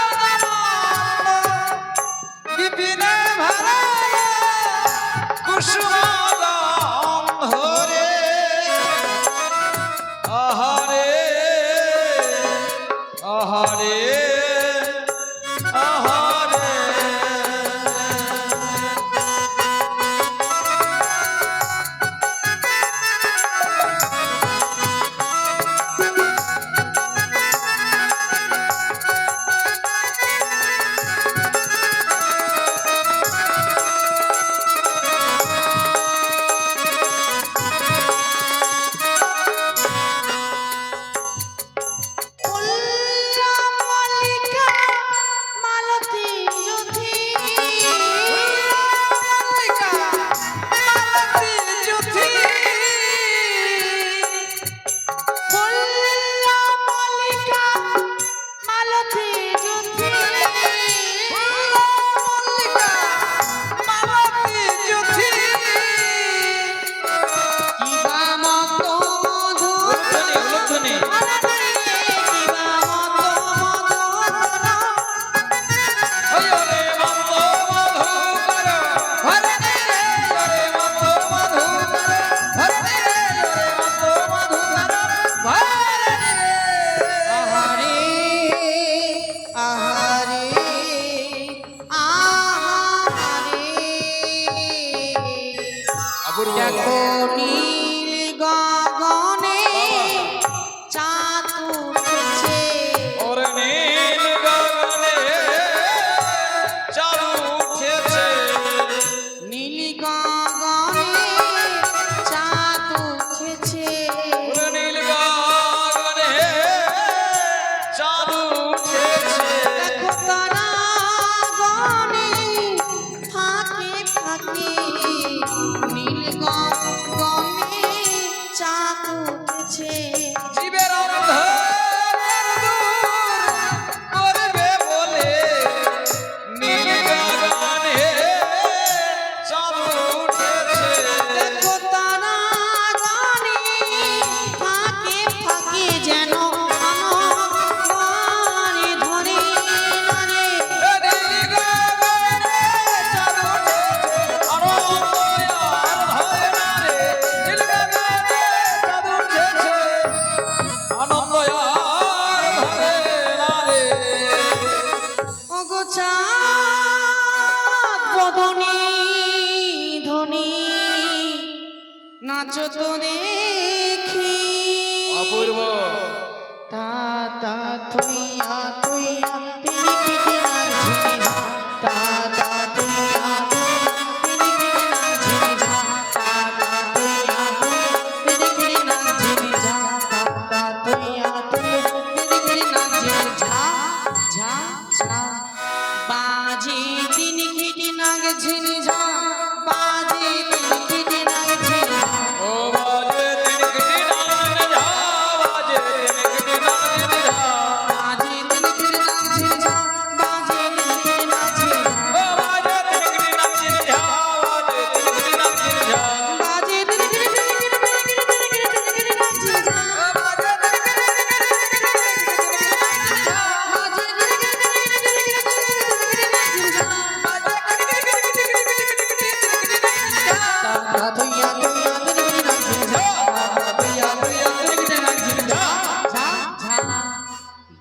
নন্দ, বিপিন নাচো তো দেখি অপূর্ব। তা তা তুইয়া তুইয়া তিনি কিটি নাচি না তা তা তুইয়া তিনি কিটি নাচি না তা তা তুইয়া তিনি কিটি নাচি না তা তা তুইয়া তিনি কিটি নাচি ঝা ঝা ঝা বাজি তিনি কিটি নাচি ঝা বাজি তিনি কিটি নাচি ঝা ও বাজে তিনকটি নাচ যা, বাজে তিনকটি নাচ যা। বাজি তিনি কিটি নাচি ঝা বাজি তিনি কিটি নাচি ঝা ও বাজে তিনকটি নাচ যা, বাজে তিনকটি নাচ যা। বাজি তিনি কিটি নাচি ঝা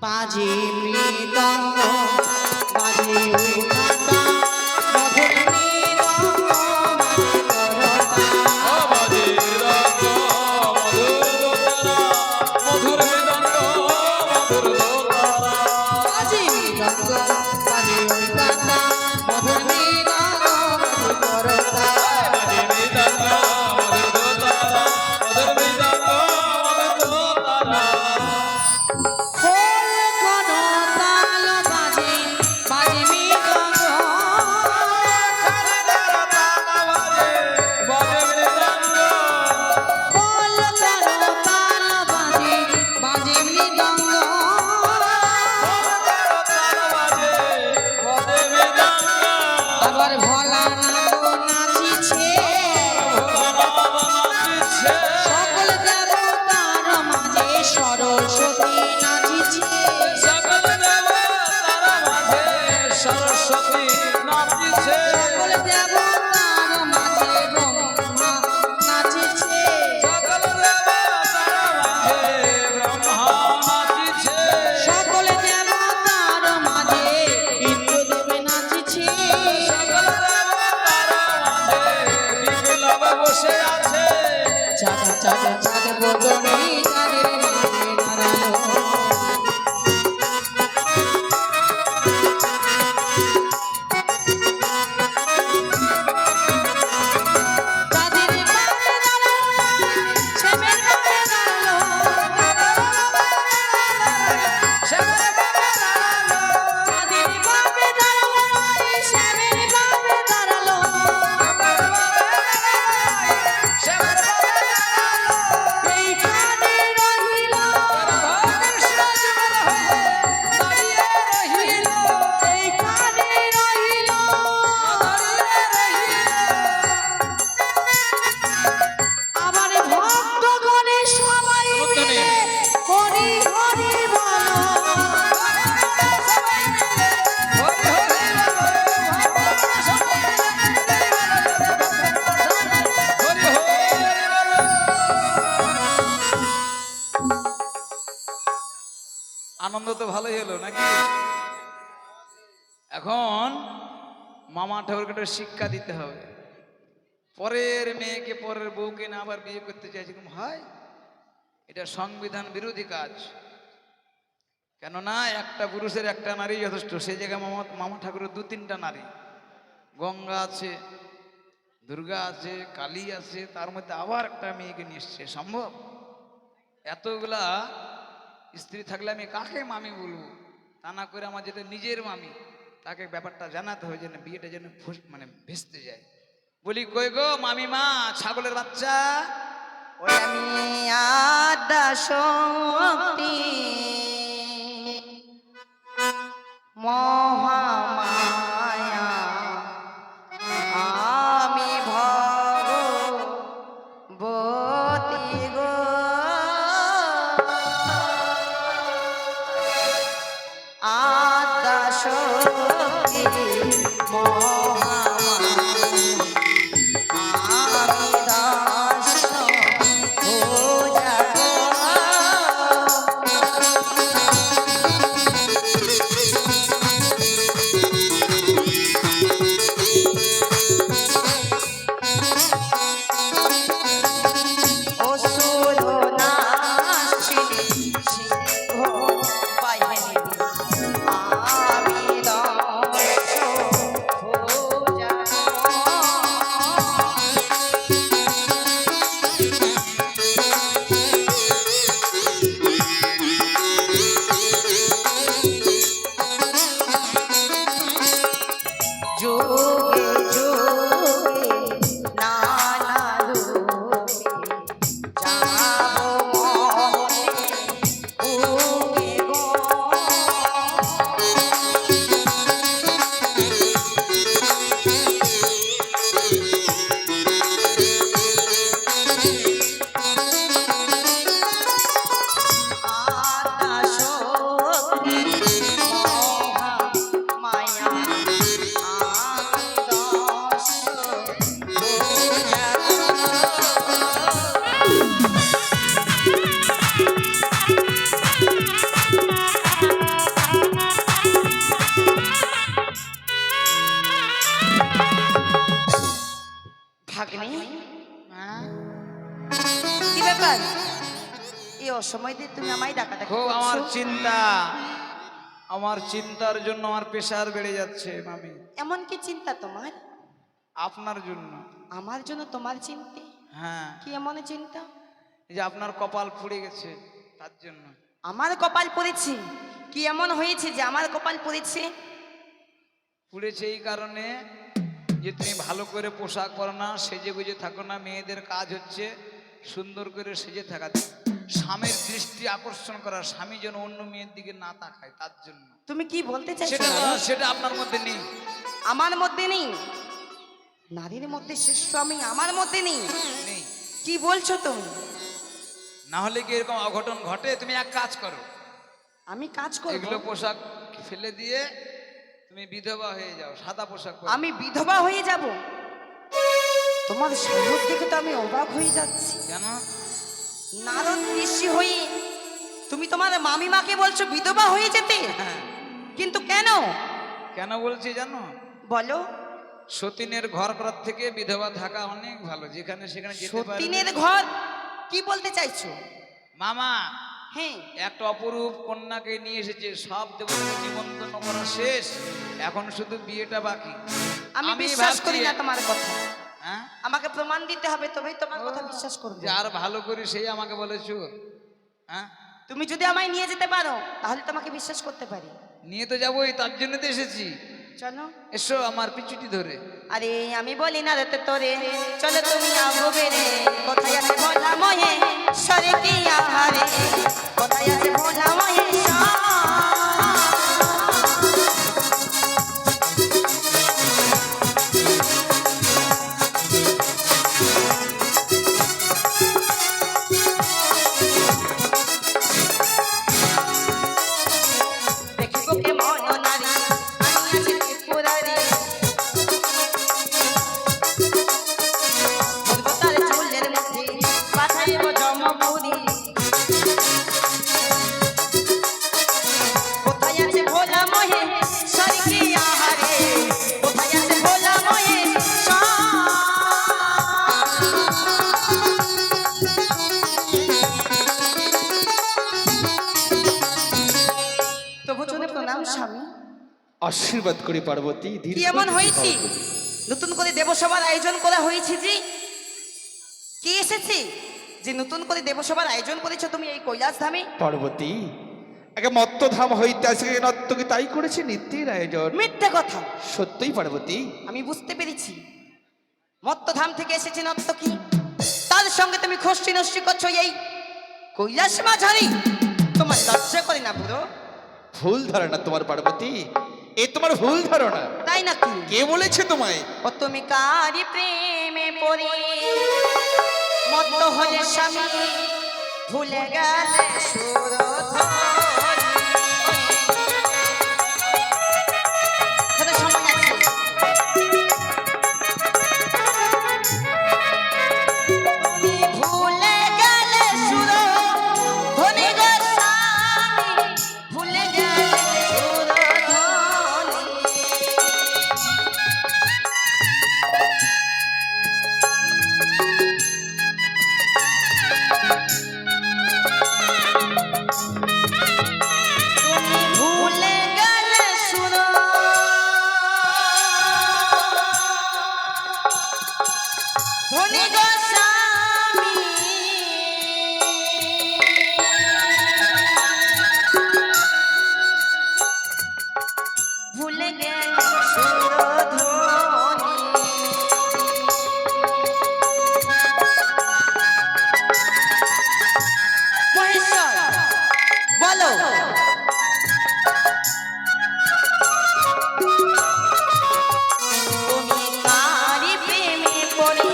বাজে মৃদঙ্গ বাজে উঠাতা মধুর মৃদঙ্গ ও বাজে মৃদঙ্গ মধুর দোতারা, মধুর মৃদঙ্গ মধুর দোতারা। বাজে মৃদঙ্গ বাজে উঠাতা মধুর মৃদঙ্গ মধুর করতা বাজে মৃদঙ্গ মধুর দোতারা, মধুর মৃদঙ্গ মধুর দোতারা। খোল কোনো তাল বাজে বাজে মৃদঙ্গ বাজে মৃদঙ্গ খোল কোনো তাল বাজে বাজে মৃদঙ্গ আবার ভোলা নাচ নাচিছে সকল দেবতার মাঝে সরস্বতী নাচিছে সরস্বতী নাচিছে, সকল দেবতার মাঝে ব্রহ্মা নাচিছে সকল দেবতার মাঝে ব্রহ্মা নাচিছে, সকল দেবতার মাঝে ইন্দ্রদেব নাচিছে সকল দেবতার মাঝে বিপ্লব বসে আছে। চাঁদ চাঁদ চাঁদ বদনে চাঁদের মাঝে দাঁড়ালো চাঁদের পাড়ে দাঁড়ালো শ্যামের পাড়ে দাঁড়ালো চাঁদের পাড়ে দাঁড়ালো শ্যামের পাড়ে দাঁড়ালো এইখানে রহিল এইখানে রহিল আবার ভক্তগণে সবাই মিলে হরি হরি বলো আনন্দ তো ভালোই হলো নাকি? এখন মামা ঠাকুরকে একটা শিক্ষা দিতে হবে। পরের মেয়েকে পরের বউকে না আবার বিয়ে করতে চাইছে, এরকম হয়? এটা সংবিধান বিরোধী কাজ। কেননা একটা পুরুষের একটা নারী যথেষ্ট, সেই জায়গায় মামা মামা ঠাকুরের 2-3টা নারী, গঙ্গা আছে, দুর্গা আছে, কালী আছে, তার মধ্যে আবার একটা মেয়েকে নিয়ে এসছে। সম্ভব? এতগুলা স্ত্রী থাকলে আমি কাকে মামি বলবো? তা না করে আমার যেটা নিজের মামি, তাকে ব্যাপারটা জানাতে হবে যেন বিয়েটা যেন মানে ভেস্তে যায়। বলি, কই গো মামিমা ছাগলের বাচ্চা? ওই আমি আড্ডা শক্তি মহামায়া আমি ভগবতী গো আড্ডা শক্তি মহামায়া আমি দাস হো যাবো অসময় দিয়ে তুমি আমায় ডাকাডাকি খুব আমার করছো? চিন্তা, আমার চিন্তার জন্য আমার প্রেশার বেড়ে যাচ্ছে মামি। এমন কি চিন্তা তোমার? আপনার জন্য। আমার জন্য তোমার চিন্তা? হ্যাঁ, কি এমন চিন্তা? এই যে আপনার কপাল পুড়ে গেছে তার জন্য। আমার কপাল পড়েছে? কি এমন হয়েছে যে আমার কপাল পড়েছে? পুড়েছে এই কারণে যে তুমি ভালো করে পোশাক পরো না, সেজে গুজে থাকো না। মেয়েদের কাজ হচ্ছে সুন্দর করে সেজে থাকা, স্বামীর দৃষ্টি আকর্ষণ করা, স্বামী যেন অন্য মেয়ের দিকে না তাকায় তার জন্য। তুমি কি বলতে চাইছো? সেটা নারদ? সেটা আপনার মধ্যে নেই। আমার মধ্যে নেই? নারীর মধ্যে শ্রেষ্ঠ আমি আমার মধ্যে নেই? নেই কি বলছো তুমি? না হলে কি এরকম অঘটন ঘটে? তুমি এক কাজ করো, আমি কাজ করব? এগুলো পোশাক ফেলে দিয়ে তুমি বিধবা হয়ে যাও, সাদা পোশাক পরো। আমি বিধবা হয়ে যাব? তোমার সাহস দেখে তো আমি অবাক হয়ে যাচ্ছি। কেন? নারদ ঋষি হয়ে তুমি তোমার মামিমাকে বলছো বিধবা হয়ে যেতে? হ্যাঁ। কিন্তু কেন? কেন বলছি জানো? বলো। সতীনের ঘর করার থেকে বিধবা থাকা অনেক ভালো, যেখানে সেখানে যেতে পারবে। সতীনের ঘর? কি বলতে চাইছো? মামা হ্যাঁ, একটা অপরূপ কন্যাকে নিয়ে এসেছে, সব দেবতাকে নিমন্ত্রণ করা শেষ, এখন শুধু বিয়েটা বাকি। আমি বিশ্বাস ভাবছি- করি না তোমার কথা। হ্যাঁ? আমাকে প্রমাণ দিতে হবে, তবেই তোমার কথা বিশ্বাস করব। যে আর ভালো করি সেই আমাকে বলেছো। হ্যাঁ, তুমি যদি আমায় নিয়ে যেতে পারো তাহলে তোমাকে বিশ্বাস করতে পারি। নিয়ে তো যাবোই, তার জন্য তো এসেছি। চলো। এসো আমার পিছুটি ধরে। আরে আমি বলি না রে তোরে, চলো তুমি আগে রে। কোথায় আছে ভোলা মহে সরে কি আহারে, কোথায় আছে ভোলা মহে দেখিব কে মন নারী আমি আছি ত্রিপুরারি, তার চুলের মধ্যে পাঠাইব জমপুরি। কোথায় আছে ভোলা মহে সরকি আহারে, কোথায় আছে ভোলা মহে তবু চলে প্রণাম স্বামী। আশীর্বাদ করি পার্বতী। কি এমন হয়েছে? নতুন করে দেবসভার আয়োজন করা হয়েছে যে? কি এসেছে যে নতুন করে দেবসভার আয়োজন করেছো তুমি এই কৈলাস ধামে? পার্বতী, আগে মত্তধাম হইতে আজকে নর্তকী তাই করেছে নৃত্যের আয়োজন। মিথ্যে কথা। সত্যই পার্বতী। আমি বুঝতে পেরেছি মত্তধাম থেকে এসেছে নর্তকী, তার সঙ্গে তুমি খষ্টি নষ্টি করছো এই কৈলাস মাঝারি। তোমার লজ্জা করে না বুড়ো? ভুল ধারণা তোমার পার্বতী, এ তোমার ভুল ধারণা। তাই নাকি? কে বলেছে তোমায়? ও তুমি কারি প্রেমে পড়ে মত্ত হয়ে স্বামী ভুলে গেলে সুরধনী। এখনো সময় আছে। তুমি ভুলে গেলে সুরধনী গো স্বামী, ভুলে গেলে সুরধনী। তুমি ভুলে গেলে সুরধনী গো স্বামী, ভুলে গেলে সুরধনী। মহেশ্বর বলো, তুমি কারি প্রেমে পড়ে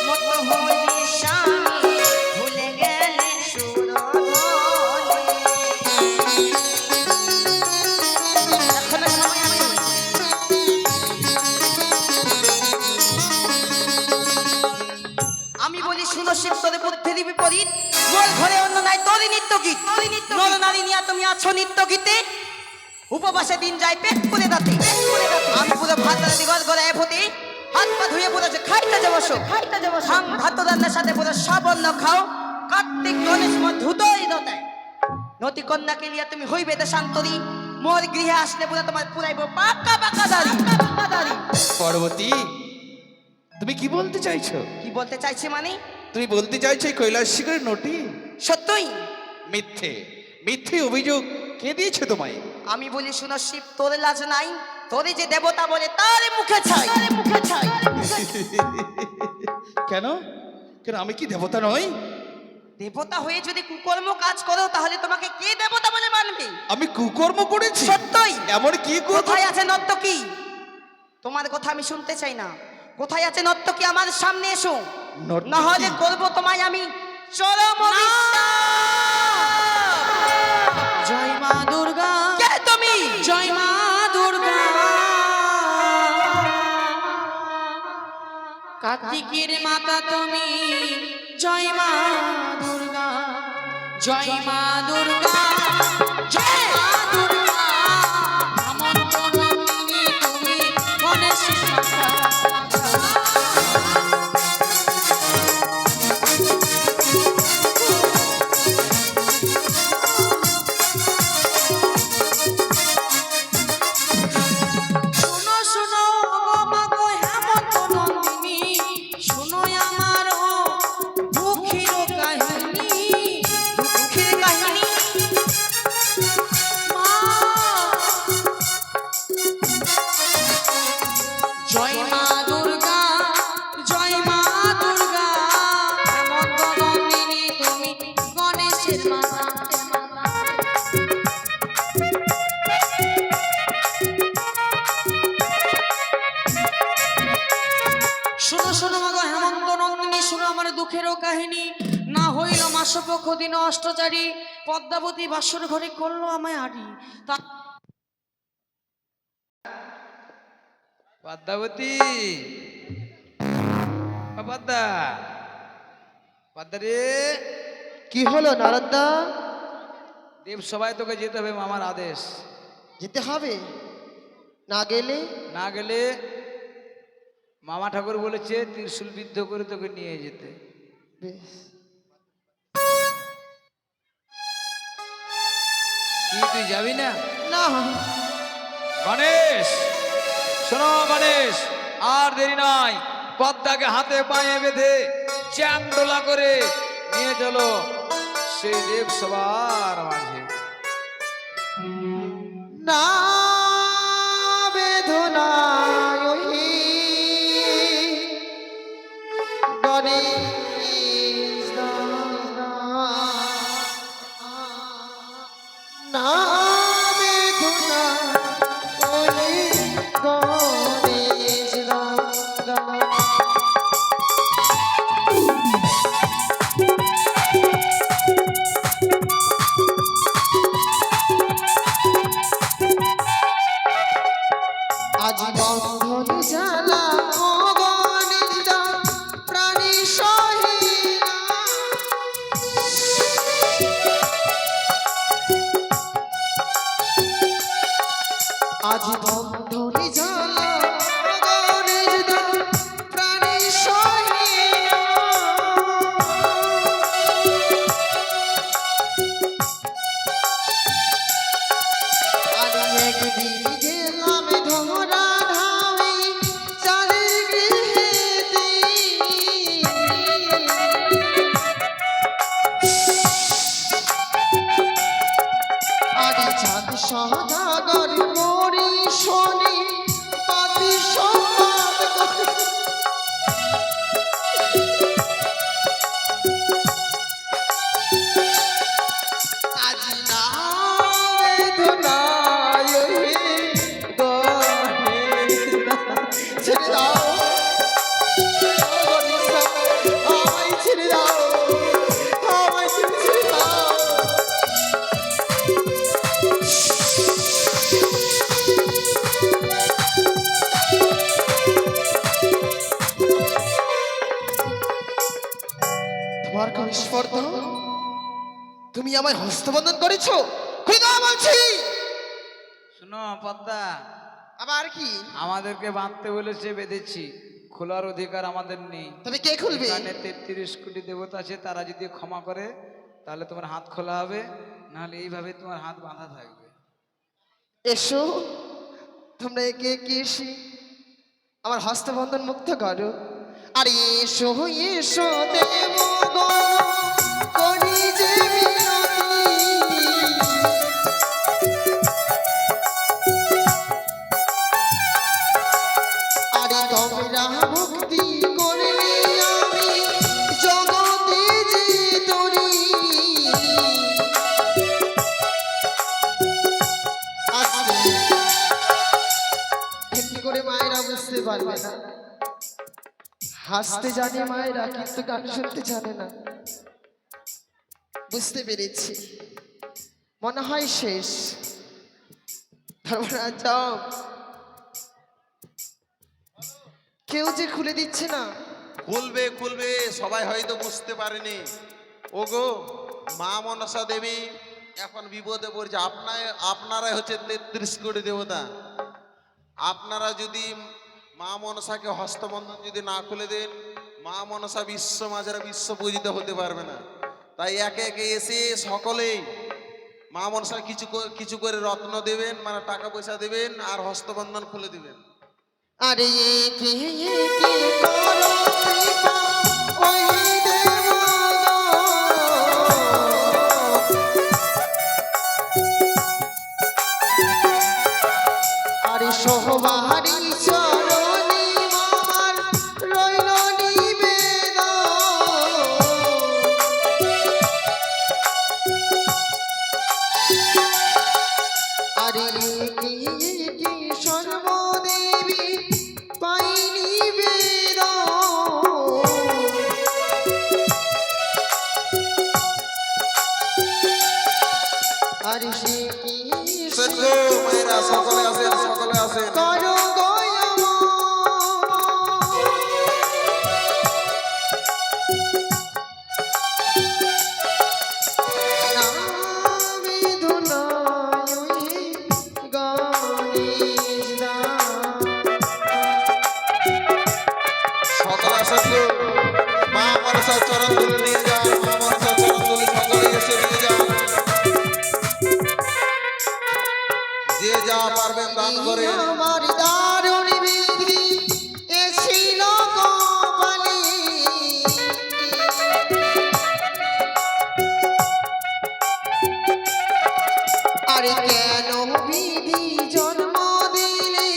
মত হলে স্বামী, ভুলে গেলে সুরধনী। এখনো সময় আছে। আমি বলি শুনো শিব তোরে বুদ্ধির বিপরীত, মোর ঘরে অন্য নাই তোরই নিত্য গীত। নর নারী নিয়া তুমি আছো নিত্য গীতে, উপবাসে দিন যায় পেট করে দাতে। আমি পুরো ভাত রান্না দিগজ গলায় ভূতি, হাত পা ধুয়ে পুরো যে খাইতে যাবো খাম ভাত রান্নার সাথে পুরো সব অন্ন খাও, কার্তিক গণেশ মোর ধুতোই দোতে নতি কন্যাকে লিয়া তুমি হইবে দেশান্তরী মোর গৃহে আসলে পুরা তোমার পুরাইব পাকা পাকা দাড়ি পাকা দাড়ি। পার্বতী তুমি কি বলতে চাইছো? কি বলতে চাইছে মানে? তুমি বলতে চাইছো এই কৈলাস শিখরের নটি সত্যই মিথ্যে? মিথ্যে অভিযোগ কে দিয়েছে তোমায়? আমি বলি শুনো শিব, তোর লাজ নাই? তোরে যে দেবতা বলে তার মুখে ছাই, মুখে ছাই। কেন কেন আমি কি দেবতা নই? দেবতা হয়ে যদি কুকর্ম কাজ করো তাহলে তোমাকে কে দেবতা বলে মানবে? আমি কুকর্ম করেছি? সত্যই। এমন কি কোথায় আছে নর্তকী? তোমার কথা আমি শুনতে চাই না। কোথায় আছে নর্তকী? আমার সামনে এসো, নর্তকী? না হলে করবো তোমায় আমি চরম অভিশাপ। জয় মা দুর্গা। কে তুমি? জয় মা দুর্গা। কার্তিকের মাতা তুমি, জয় মা দুর্গা, জয় মা দুর্গা, জয় মা দুর্গা। হেমন্ত নন্দিনী তুমি, গণেশের মাতা। শোনো শোনো গো মা গো হেমন্ত নন্দিনী, শোনো আমার দুঃখের কাহিনী, দুঃখের কাহিনী। মা জয় মা দুর্গা, জয় মা দুর্গা, হেমন্ত নন্দিনী তুমি, গণেশের মাতা। শোনো শোনো মাগো হেমন্ত নন্দিনী, শোনো আমার দুঃখেরও কাহিনী। না হইল মাসপক্ষ দিন অষ্টচারী, পদ্মাবতী বাসর ঘরে করলো আমায় আড়ি। পদ্মাবতী, ও পদ্মা, পদ্মা রে, কি হলো নারদা? দেব সবাই তোকে যেতে হবে, মামার আদেশ। যেতে হবে? না গেলে? না গেলে মামা ঠাকুর বলেছে ত্রিশূল বিদ্ধ করে তোকে নিয়ে যেতে। বেশ। কি তুই যাবি না? না। গণেশ, শোনো গণেশ, আর দেরি নয়, পদ্মাকে হাতে পায়ে বেঁধে চান্দোলা করে নিয়ে চলো সেই দেব সবার মাঝে। না বেদনায় ওহি গণেশ দাদা, না বেদনায় ওহি গণেশ দাদা। আজ বন্ধন জ্বালা ও গণেশ দা, প্রাণী সহে না। আজ বন্ধন জ্বালা ও গণেশ দা, প্রাণী সহে না। আরে একদিন গেলাম ধরা ধামে চালের গৃহেতে, আরে চাঁদ সদাগর মরি শনি পাতি সংবাদ করে। আজ না বেদনায় ওহি গণেশ দাদা। ছেড়ে দাও গণেশ দা, আমায় ছেড়ে দাও, আমায় ছেড়ে দাও। তোমার কোন স্পর্ধা? তুমি আমায় হস্তবন্ধন করেছো? খুলে বলছি। শোনো পদ্মা, আবার কি? আমাদেরকে বাঁধতে বলেছে, বেঁধেছি, খোলার অধিকার আমাদের নেই। তবে কে খুলবে? এখানে 33 কোটি দেবতা আছে, তারা যদি ক্ষমা করে তাহলে তোমার হাত খোলা হবে, নাহলে এইভাবে তোমার হাত বাঁধা থাকবে। এসো, তোমরা একে একে এসে আমার হস্তবন্ধন মুক্ত করো। আর এসো এসো দেবগণ, করি যে মিনতি। আরে তোমরা ভক্তি করলে আমি জগতে যে তরি। এমনি করে মায়েরা বুঝতে পারবে না, হাসতে জানে মায়েরা কিন্তু গান শুনতে জানে না। বুঝতে পেরেছি, মনে হয় শেষ। তারপরে যাও, কেউ যে খুলে দিচ্ছে না। খুলবে খুলবে, সবাই হয়তো বুঝতে পারেনি। ওগো মা মনসা দেবী এখন বিপদে পড়ছে। আপনারাই হচ্ছে 33 কোটি দেবতা। আপনারা যদি মা মনসাকে হস্তবন্ধন যদি না খুলে দেন, মা মনসা বিশ্ব মাঝারে বিশ্ব পূজিত হতে পারবে না। তাই একে একে এসে সকলেই মা মনসা কিছু করে রত্ন দেবেন, মানে টাকা পয়সা দেবেন আর হস্তবন্ধন খুলে দিবেন। আরে একে একে করো কৃপা, ওই দেবগণ। আরে সহবারী চরণে আমার রইল নিবেদন। আরে একে একে সর্বদেবী পাই নিবেদন। আরে সে কি সেনগো মায়েরা সকলে আসেন, সকলে আসেন। করো সকলে আসেন গো। মা মনসার চরণ ধুলে নিয়ে যান, মা মনসার চরণ ধুলে সকলে এসে নিয়ে যান। যে যা পারবেন দান করে। আমার দারুণ বিধি এছিল কপালে। আরে কেন বিধি জন্ম দিলে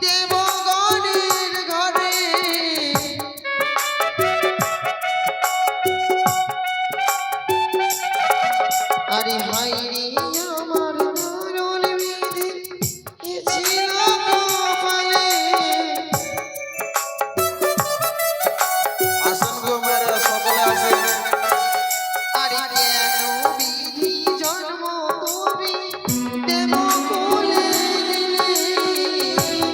দেবগণের ঘরে। আরে হাই রে আমার দারুণ বিধি ছিল কপালে। আসেন গো মায়েরা, সকলে আসেন। আরে কেন বিধি জন্ম তুমি দেবকুলে দিলে।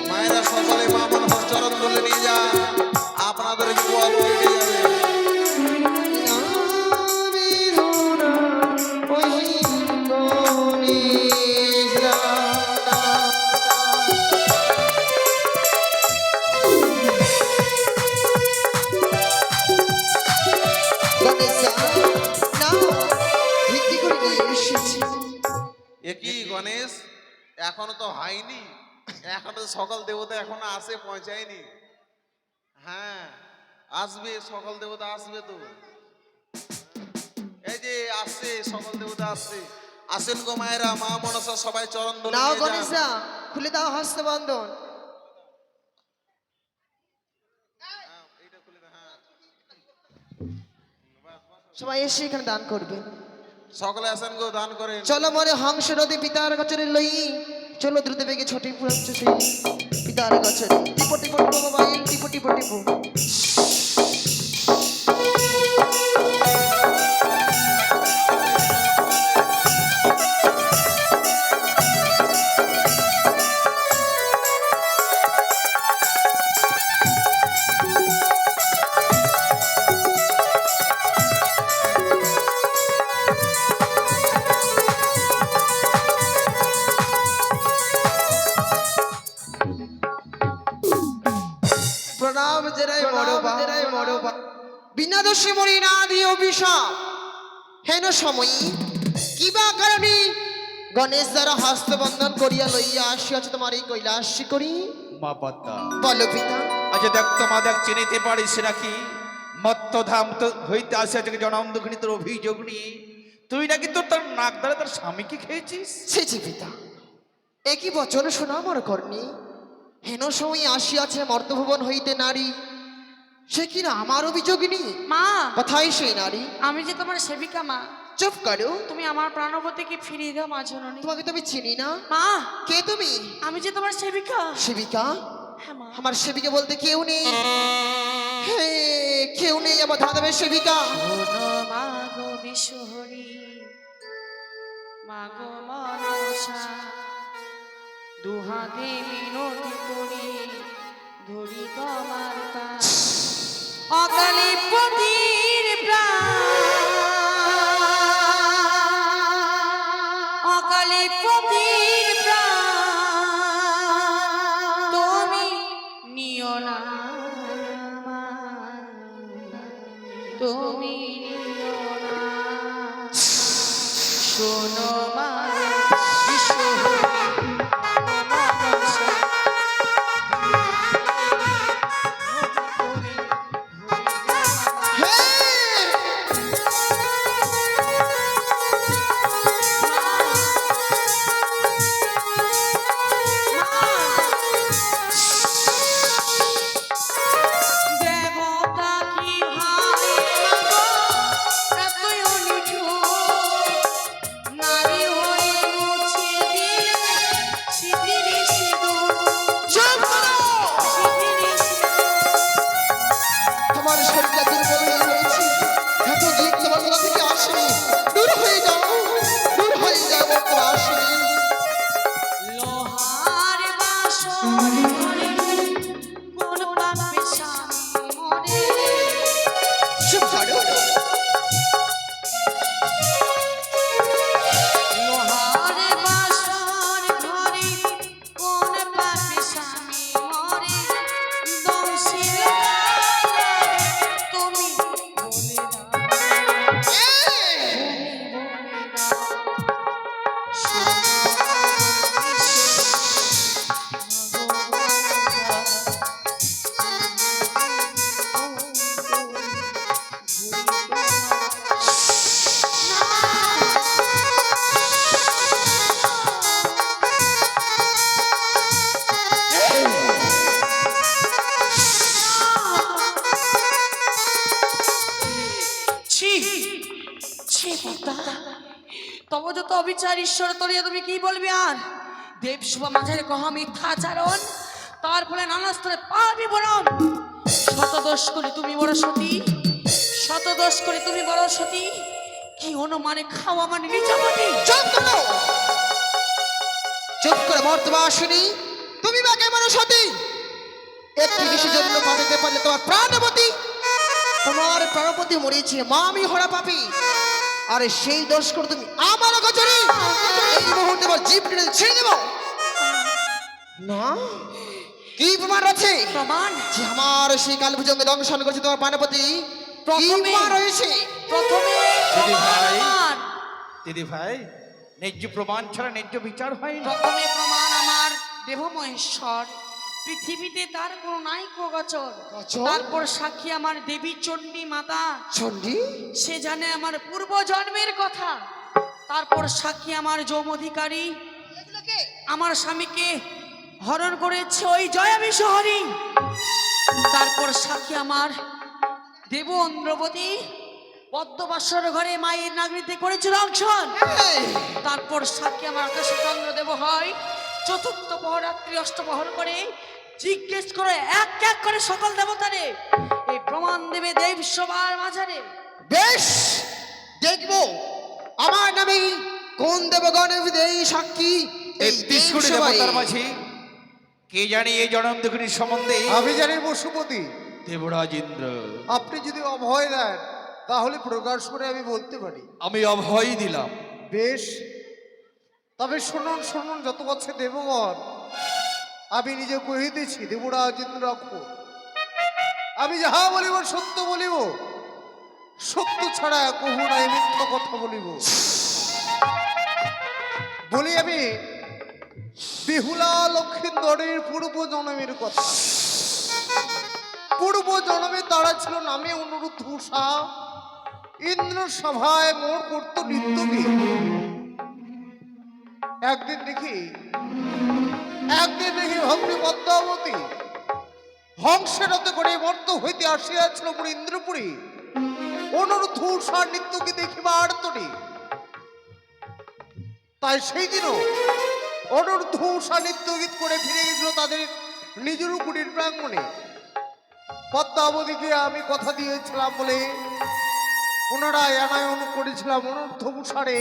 মায়েরা সকলে মা মনসার চরণ ধুলে নিয়ে যান, আপনাদের বিপদ কেটে যাবে। নামে ধরা ওই গণেশ দাতা। গণেশা, নাও, ভিত্তি করে নিয়ে এসেছি। একই গণেশ, এখনো তো হয়নি। এখনো তো সকল দেবতা এখনো আসে পৌঁছায়নি। হ্যাঁ আসবে, সকল দেবতা আসবে তো। এই যে আসছে, সকল দেবতা আসছে। আসেন গো মায়েরা, মা মনসা সবাই চরণ ধরে নাও নিয়ে যান। গণেশা, খুলে দাও হস্তবন্ধন। হ্যাঁ, এইটা খুলে দাও, হ্যাঁ। সবাই এসে এখানে দান করবে। সকলে আসেন গো, দান করেন। চলো মরে হংস নদী পিতার গচরে লই, চলো দ্রুত বেগে ছটি পুরাচ্ছে সেই পিতার গচরে। টিপো টিপো টিপো মোবাইল, টিপো টিপো টিপো। প্রণাম জেরাই মরবা বিনা দোষে মরি না দিও অভিশাপ হেন সময় কিবা কারণে গণেশ দ্বারা হস্তবন্ধন করিয়া লইয়া আসিয়াছে তোমার এই কৈলাসী করি মা পদ্মা বলো পিতা আজ দেখ তোমা দেখ চিনিতে পারিস নাকি মত্তধাম তো হইতে আসিয়াছে জনম দুঃখিনী তোর অভিযোগ নিয়ে তুই নাকি তার নাক দ্বারা তার স্বামীকে খেয়েছিস। ছি পিতা একই বচন শোনা আমার কর্ণী হেন সময় আসিয়াছে মর্তভুবন হইতে নারী সে কিনা আমার অভিযোগিনী মা কথাই সেই নারী আমি যে তোমার সেবিকা মা চুপ করো তুমি আমার প্রাণবতীকে ফিরিয়ে দাও মা জননী তোমাকে তো আমি চিনি না মা কে তুমি আমি যে তোমার সেবিকা সেবিকা হ্যাঁ মা আমার সেবিকা বলতে কেউ নেই হে কেউ নেই আমার ধামের সেবিকা শোনো মা গো বিশ্বহরি মা গো মনসা দুহাতে মিনতি করি ধরি তোমার কাজ অকালে পতির প্রাণ অকালে পতির প্রাণ তুমি নিও না মা, তুমি নিও না শোনো মা বিশ্বহরি মনসা হে দেবতা কি হয় মাগো এতই নিঠুর নারী হয়ে মুছে দিলে সিঁদুরে সিঁদুর চুপ করো সিঁদুরে সিঁদুর তোমার শরীরটা দুর্বল হয়ে রয়েছে এত দিক তোমার গলা থেকে আসেনি দূর হয়ে যাও তোমার আসেনি লোহার বাসন ঘরে কোন পাপে স্বামী মরে চুপ করো লোহার বাসন ঘরে কোন পাপে স্বামী মরে দংশিল তুমি বলে ছি ছি পিতা তব যত অবিচার ঈশ্বর তরিয়া তুমি কি বলবে আর দেব শুভ মাঝারে কহ মিথ্যাচারণ তার ফলে নানা স্তরে পাপ বিবরণ শতদোষ করে তুমি বড় সতী শতদোষ করে তুমি বড় সতী কি অনুমানে খাওয়া মানে নিজামতি চুপ করো চুপ করে মর্তবা আসেনি তুমি বা কেমন সতী একটি ঋষির জন্য পাঠাতে পারলে তোমার প্রাণবতী তোমার প্রাণপতি মরেছে মা আমি হরা পাপি আরে সেই দোষ করে তুমি আমার গজরে এই মুহূর্তে আমার জীব টেনে ছেড়ে দেব না কি প্রমাণ আছে প্রমাণ যে আমার সেই কালভুজঙ্গে দংশন করছে তোমার প্রাণপতি কি প্রথমে- প্রমাণ রয়েছে প্রথমে দিদি ভাই। প্রমাণ দিদি ভাই ন্যায্য প্রমাণ ছাড়া ন্যায্য বিচার হয় না। প্রথমে প্রমাণ আমার দেব মহেশ্বর পৃথিবীতে তার কোনো নাই গোচর গোচর? তারপর সাক্ষী আমার দেবী চণ্ডী মাতা চন্ডী সে জানে আমার পূর্ব জন্মের কথা তারপর সাক্ষী আমার যৌমধিকারী আমার স্বামীকে হরণ করেছে ওই জয়াবি শহরী তারপর সাক্ষী আমার দেব অন্ধ্রবতী পদ্মবাসর ঘরে মায়ের নাগরিতে করেছে রংশন তারপর সাক্ষী আমার আকাশে চন্দ্রদেব হয় চতুর্থ পহরাত্রি অষ্টপহর করে জিজ্ঞেস করে এক এক করে সকল দেবতারে এই প্রমাণ দেবে দেব সবার মাঝারে বেশ দেখবো আমার নামে কোন দেবগণ এই সাক্ষী এই ৩৩ কোটি দেবসভায়। দেবতার মাঝে কে জানি এই জনম দুঃখিনীর সম্বন্ধে আমি জানি পশুপতি দেবরাজ ইন্দ্র। আপনি যদি অভয় দেন তাহলে প্রকাশ করে আমি বলতে পারি। আমি অভয় দিলাম। বেশ, তবে শুনুন শুনুন যত আছে দেবগণ, আমি নিজে কহিতেছি দেবরাজ ইন্দ্র আমি যাহা বলিব সত্য বলিব, সত্য ছাড়া কহু নাই মিথ্যা কথা বলিব। বলি আমি বেহুলা লক্ষিন্দরের পূর্ব জন্মের কথা। পূর্ব জন্মে তারা ছিল নামে অনুরুদ্ধ উষা, ইন্দ্র সভায় মোর করত নৃত্যকে। একদিন দেখি ভগ্নী পদ্মাবতী হংসের রথে করে মর্ত হইতে আসিয়াছিল পুরী ইন্দ্রপুরী অনুরুদ্ধ উষার নৃত্যকে দেখিবার তরে। তাই সেই দিনও অনুরুদ্ধ উষা নৃত্য গীত করে ফিরে গেছিল তাদের নিজের কুটির প্রাঙ্গণে। পদ্মাবতীকে আমি কথা দিয়েছিলাম বলে পুনরায় আনায়ন করেছিলাম অনুরুদ্ধ উষারে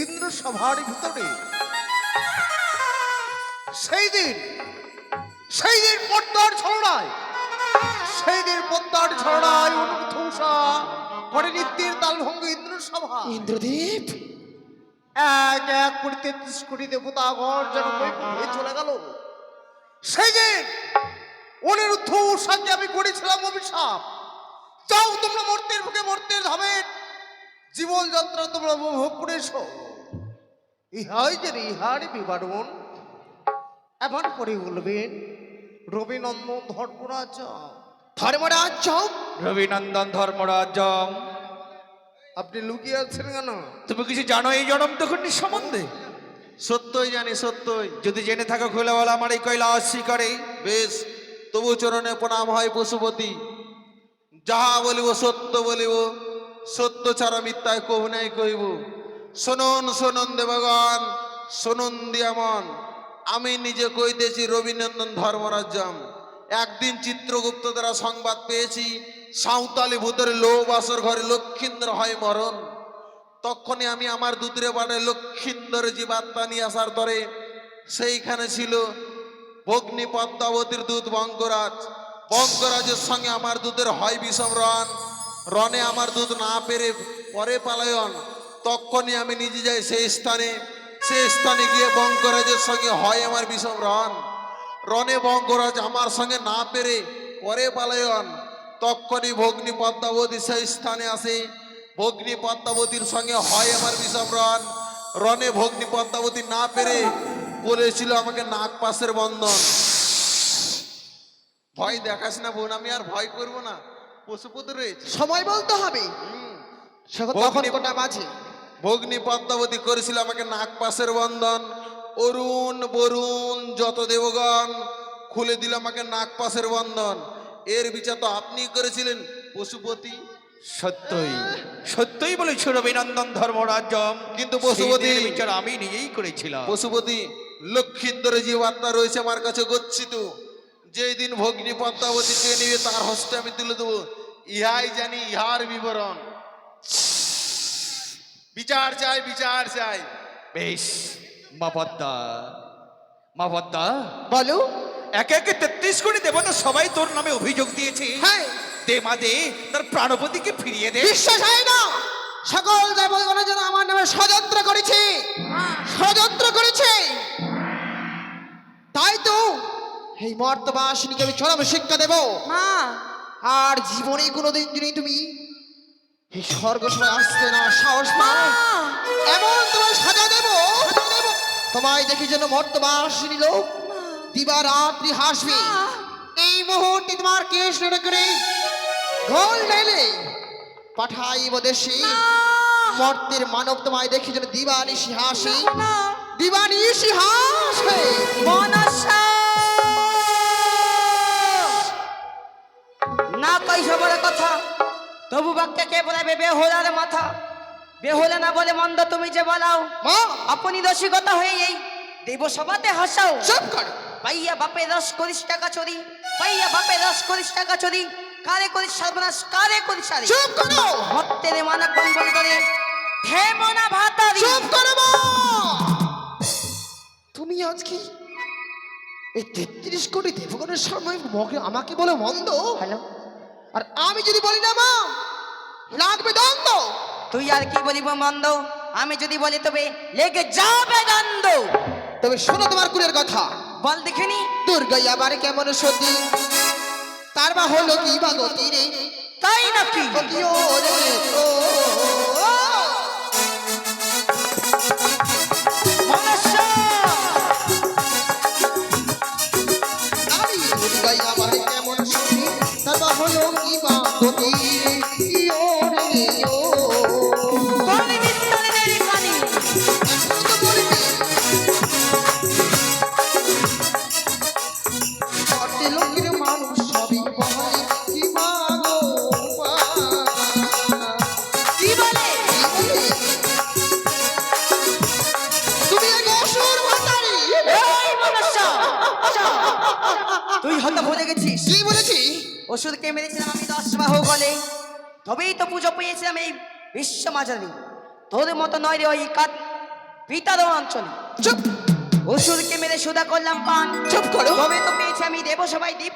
ইন্দ্র সভার ভিতরে। সেই দিন পদ্মার ছড়ায়, অনুরুদ্ধ উষা করে নৃত্যের তালভঙ্গ ইন্দ্র সভা। ইন্দ্রদীপ এক এক করে 33 কোটি দেবতাগণ যেন বৈকুণ্ঠে চলে গেল। সেই দিন অনিরুদ্ধ উষাকে আমি করেছিলাম অভিশাপ, যাও তোমরা মর্তের বুকে মর্তের ধামের জীবন যাত্রা তোমরা উপভোগ করে এসো। ইহাই যে ইহার বিবরণ। এবার পরে বলবেন রবিনন্দন ধর্মরাজ। ধর্মরাজ রবিনন্দন ধর্মরাজ, আপনি লুকিয়ে আছেন কেন? তুমি কিছু জানো এই জনম তখন সম্বন্ধে? সত্যই জানি, সত্যই। যদি জেনে থাকো খুলে বলো আমার এই কৈলাস শিখরে। বেশ, তবু চরণে প্রণাম হয় পশুপতি। যাহা বলিব সত্য বলিব, সত্য ছাড়া মিথ্যায় কহু নাই কহিব। শুনুন শুনুন দেবগণ, শুনুন দিয়ামন, আমি নিজে কইতেছি রবিনন্দন ধর্মরাজ্যম। একদিন চিত্রগুপ্ত দ্বারা সংবাদ পেয়েছি সাঁওতালি ভূতের লোভ আসর ঘরে লক্ষিন্দর হয় মরণ। তখনই আমি আমার দূতরে পাঠাই লক্ষিন্দর জীবাত্মা নিয়ে আসার তরে সেইখানে ছিল ভগ্নী পদ্মাবতীর দূত বঙ্গরাজ। বঙ্গরাজের সঙ্গে আমার দূতের হয় বিষম রণ। রণে আমার দূত না পেরে পরে পালায়ন। তখনই আমি নিজে যাই সেই স্থানে গিয়ে বঙ্গরাজের সঙ্গে হয় আমার বিষম রণ। রণে বঙ্গরাজ আমার সঙ্গে না পেরে পরে পালায়ন। তখনই ভগ্নী পদ্মাবতী সেই স্থানে আসে। ভগ্নী পদ্মাবতীর সঙ্গে হয় আমার বিষম রণ। রণে ভগ্নী পদ্মাবতী না পেরে বলেছিল আমাকে নাগ পাশের বন্ধন। ভয় দেখাস না বোন, আমি আর ভয় করব না, পশুপতি রয়েছে। সময় বলতে হবে তখন কোটা বাজে। ভগ্নী পদ্মাবতী করেছিল আমাকে নাগ পাশের বন্ধন। অরুণ বরুণ যত দেবগণ খুলে দিল আমাকে নাগ পাশের বন্ধন। এর বিচার তো আপনি করেছিলেন পশুপতি। সত্যই সত্যই বলেছ রবিনন্দন ধর্মরাজ, কিন্তু পশুপতি, সেই দিনের বিচার আমি নিজেই করেছিলাম। পশুপতি লক্ষিন্দর জীবাত্মা রয়েছে আমার কাছে গচ্ছিত। যেই দিন ভগ্নী পদ্মাবতী চেয়ে নিবে তার হস্তে আমি তুলে দেবো। ইহাই জানি ইহার বিবরণ। বিচার চাই, বিচার চাই। বেশ মা পদ্মা, মা পদ্মা, বলো। একে একে 33 কোটি দেবতা সবাই তোর নামে অভিযোগ দিয়েছে। হ্যাঁ, দে মা দে, তার প্রাণপতিকে ফিরিয়ে দে। বিশ্বাস হয় না? সকল দেবগণ যেন আমার নামে ষড়যন্ত্র করেছে, তাই তো এই মর্তবাসিনীকে আমি চরম শিক্ষা দেব। মা, আর জীবনে কোনোদিন যদি তুমি এই স্বর্গ সভায় আসতে না সাহস পাও, এমন তোমার সাজা দেব তোমায় দেখি যেন মর্তবাসিনী লোক দিবারাত্রি হাসবে। এই মুহূর্তে তোমার কেশ নেড়ে করে গোল ঢেলে পাঠাইব দেশে। মর্তের মানব তোমায় দেখি যেন দিবানিশি হাসে, দিবানিশি হাসে। মনসা না কই সবার কথা, তবু বাক্যে কে বলাবে বেহুলার মাথা। বেহুলা না বলে মন্দ তুমি যে বলাও, মা, আপনি রসিকতা হয়ে এই দেব সভাতে হাসাও। চুপ কর। পাইয়া বাপে রস করিস টাকা চুরি, পাইয়া বাপে রস করিস টাকা চুরি, কারে করিস সর্বনাশ, কারে করিস সারি। চুপ করো। ভক্তের মানা কম্বল করে হেমনা ভাতারি। চুপ করো মা। তুমি আজকে এই 33 কোটি দেবগণের সামনে আমাকে বলে মন্দ। হ্যালো, আর আমি যদি বলি না মা, লাগবে দ্বন্দ্ব। তুই আর কি বলিব মন্দ, আমি যদি বলি তবে লেগে যাবে দ্বন্দ্ব। তবে শোনো তোমার কুলের কথা। বল দেখিনি। দুর্গা আবার কেমন সতী, তার বা হলো কি বা গতি রে? তাই নাকি? গতি ও রে ও। মনসা! নারী দুর্গাই আমায় কেমন শুনি, তার বা হলো কি বা গতি ও রে ও। করবি বিস্তারের কানে। এখনো তো বলবি। ঘটে লোকের মানুষ সবই বলে কি বা গো মা। কি বলে? কি বলে? তুমি এক অসুর ভাতারি। এই মনসা! তুই হয়তো ভুলে গেছিস কি বলেছি? ওষুধকে মেরেছিলাম আমি 10 বাহু গলে, তবেই তো পুজো পেয়েছিলাম এই বিশ্ব মাঝারি। তোর মতো নয় রে ওই কাত পিতার অঞ্চলে। চুপ ওষুধকে মেরে সুদা করলাম পান, চুপ করো। তবে তো পেয়েছি আমি দেবসভায় দীপ